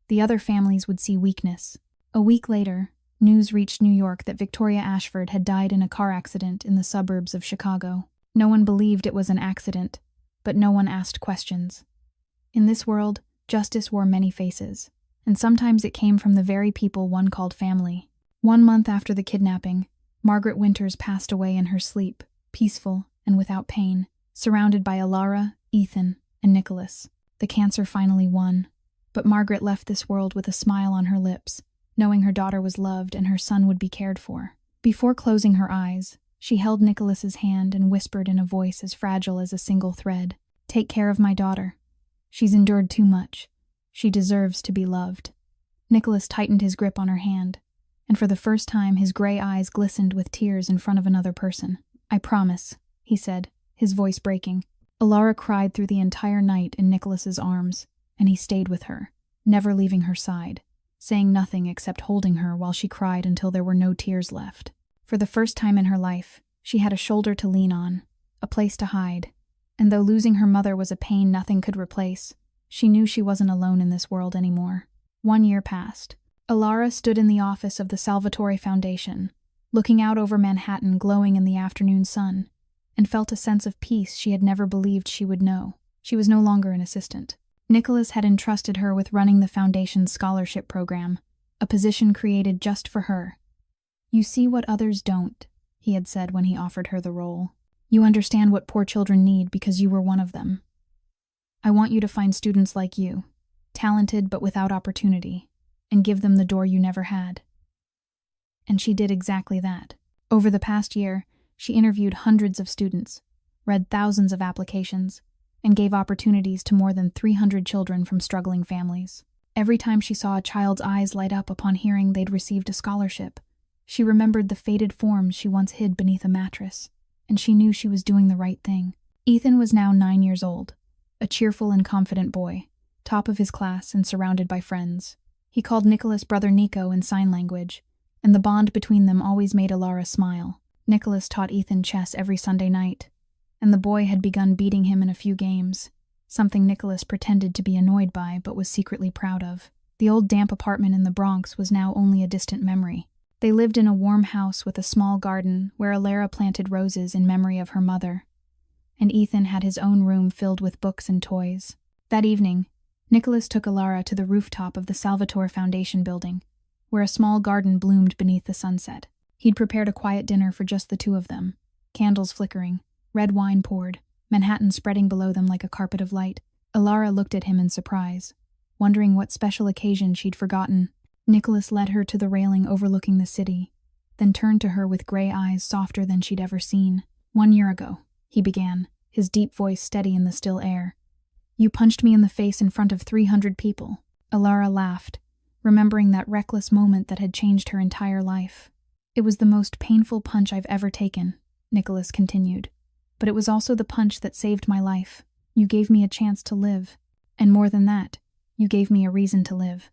[SPEAKER 1] the other families would see weakness. A week later, news reached New York that Victoria Ashford had died in a car accident in the suburbs of Chicago. No one believed it was an accident, but no one asked questions. In this world, justice wore many faces, and sometimes it came from the very people one called family. 1 month after the kidnapping, Margaret Winters passed away in her sleep, peaceful and without pain, surrounded by Alara, Ethan, and Nicholas. The cancer finally won, but Margaret left this world with a smile on her lips, knowing her daughter was loved and her son would be cared for. Before closing her eyes, she held Nicholas's hand and whispered in a voice as fragile as a single thread, "Take care of my daughter. She's endured too much. She deserves to be loved." Nicholas tightened his grip on her hand, and for the first time his gray eyes glistened with tears in front of another person. "I promise," he said, his voice breaking. Alara cried through the entire night in Nicholas's arms, and he stayed with her, never leaving her side, saying nothing except holding her while she cried until there were no tears left. For the first time in her life, she had a shoulder to lean on, a place to hide, and though losing her mother was a pain nothing could replace, she knew she wasn't alone in this world anymore. 1 year passed. Alara stood in the office of the Salvatore Foundation, looking out over Manhattan glowing in the afternoon sun, and felt a sense of peace she had never believed she would know. She was no longer an assistant. Nicholas had entrusted her with running the Foundation's scholarship program, a position created just for her. "You see what others don't," he had said when he offered her the role. "You understand what poor children need because you were one of them. I want you to find students like you, talented but without opportunity, and give them the door you never had." And she did exactly that. Over the past year, she interviewed hundreds of students, read thousands of applications, and gave opportunities to more than 300 children from struggling families. Every time she saw a child's eyes light up upon hearing they'd received a scholarship, she remembered the faded forms she once hid beneath a mattress, and she knew she was doing the right thing. Ethan was now 9 years old, a cheerful and confident boy, top of his class and surrounded by friends. He called Nicholas brother Nico in sign language, and the bond between them always made Alara smile. Nicholas taught Ethan chess every Sunday night, and the boy had begun beating him in a few games, something Nicholas pretended to be annoyed by but was secretly proud of. The old damp apartment in the Bronx was now only a distant memory. They lived in a warm house with a small garden where Alara planted roses in memory of her mother, and Ethan had his own room filled with books and toys. That evening, Nicholas took Alara to the rooftop of the Salvatore Foundation building, where a small garden bloomed beneath the sunset. He'd prepared a quiet dinner for just the two of them, candles flickering, red wine poured, Manhattan spreading below them like a carpet of light. Alara looked at him in surprise, wondering what special occasion she'd forgotten. Nicholas led her to the railing overlooking the city, then turned to her with gray eyes softer than she'd ever seen. "1 year ago," he began, his deep voice steady in the still air, "you punched me in the face in front of 300 people. Alara laughed, remembering that reckless moment that had changed her entire life. "It was the most painful punch I've ever taken," Nicholas continued, "but it was also the punch that saved my life. You gave me a chance to live, and more than that, you gave me a reason to live."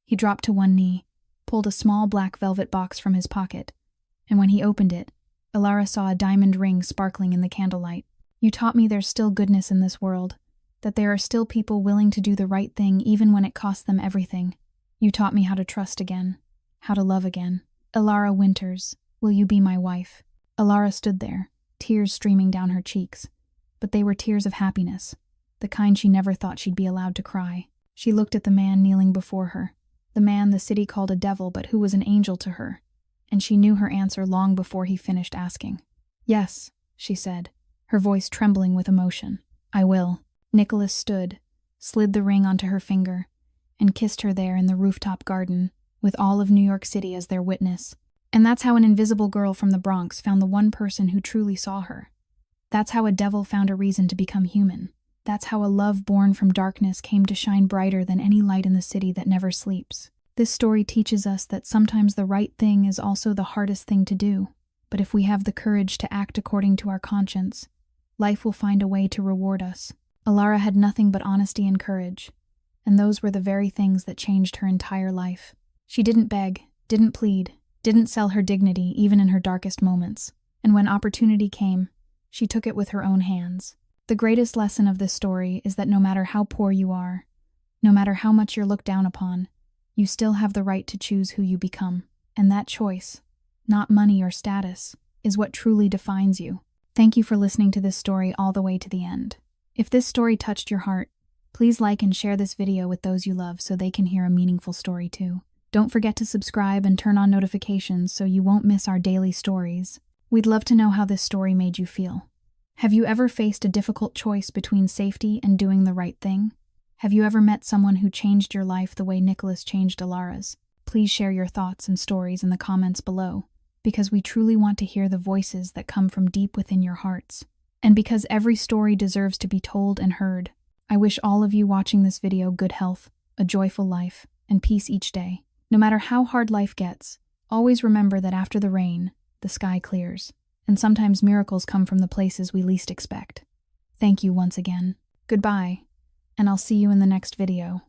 [SPEAKER 1] He dropped to one knee, pulled a small black velvet box from his pocket, and when he opened it, Alara saw a diamond ring sparkling in the candlelight. "You taught me there's still goodness in this world, that there are still people willing to do the right thing even when it costs them everything. You taught me how to trust again, how to love again. Alara Winters, will you be my wife?" Alara stood there, tears streaming down her cheeks, but they were tears of happiness, the kind she never thought she'd be allowed to cry. She looked at the man kneeling before her, the man the city called a devil but who was an angel to her, and she knew her answer long before he finished asking. "Yes," she said, her voice trembling with emotion. "I will." Nicholas stood, slid the ring onto her finger, and kissed her there in the rooftop garden, with all of New York City as their witness. And that's how an invisible girl from the Bronx found the one person who truly saw her. That's how a devil found a reason to become human. That's how a love born from darkness came to shine brighter than any light in the city that never sleeps. This story teaches us that sometimes the right thing is also the hardest thing to do, but if we have the courage to act according to our conscience, life will find a way to reward us. Alara had nothing but honesty and courage, and those were the very things that changed her entire life. She didn't beg, didn't plead, didn't sell her dignity even in her darkest moments, and when opportunity came, she took it with her own hands. The The greatest lesson of this story is that no matter how poor you are, no matter how much you're looked down upon, you still have the right to choose who you become. And that choice, not money or status, is what truly defines you. Thank you for listening to this story all the way to the end. If this story touched your heart, please like and share this video with those you love so they can hear a meaningful story too. Don't forget to subscribe and turn on notifications so you won't miss our daily stories. We'd love to know how this story made you feel. Have you ever faced a difficult choice between safety and doing the right thing? Have you ever met someone who changed your life the way Nicholas changed Alara's? Please share your thoughts and stories in the comments below, because we truly want to hear the voices that come from deep within your hearts. And because every story deserves to be told and heard, I wish all of you watching this video good health, a joyful life, and peace each day. No matter how hard life gets, always remember that after the rain, the sky clears, and sometimes miracles come from the places we least expect. Thank you once again. Goodbye, and I'll see you in the next video.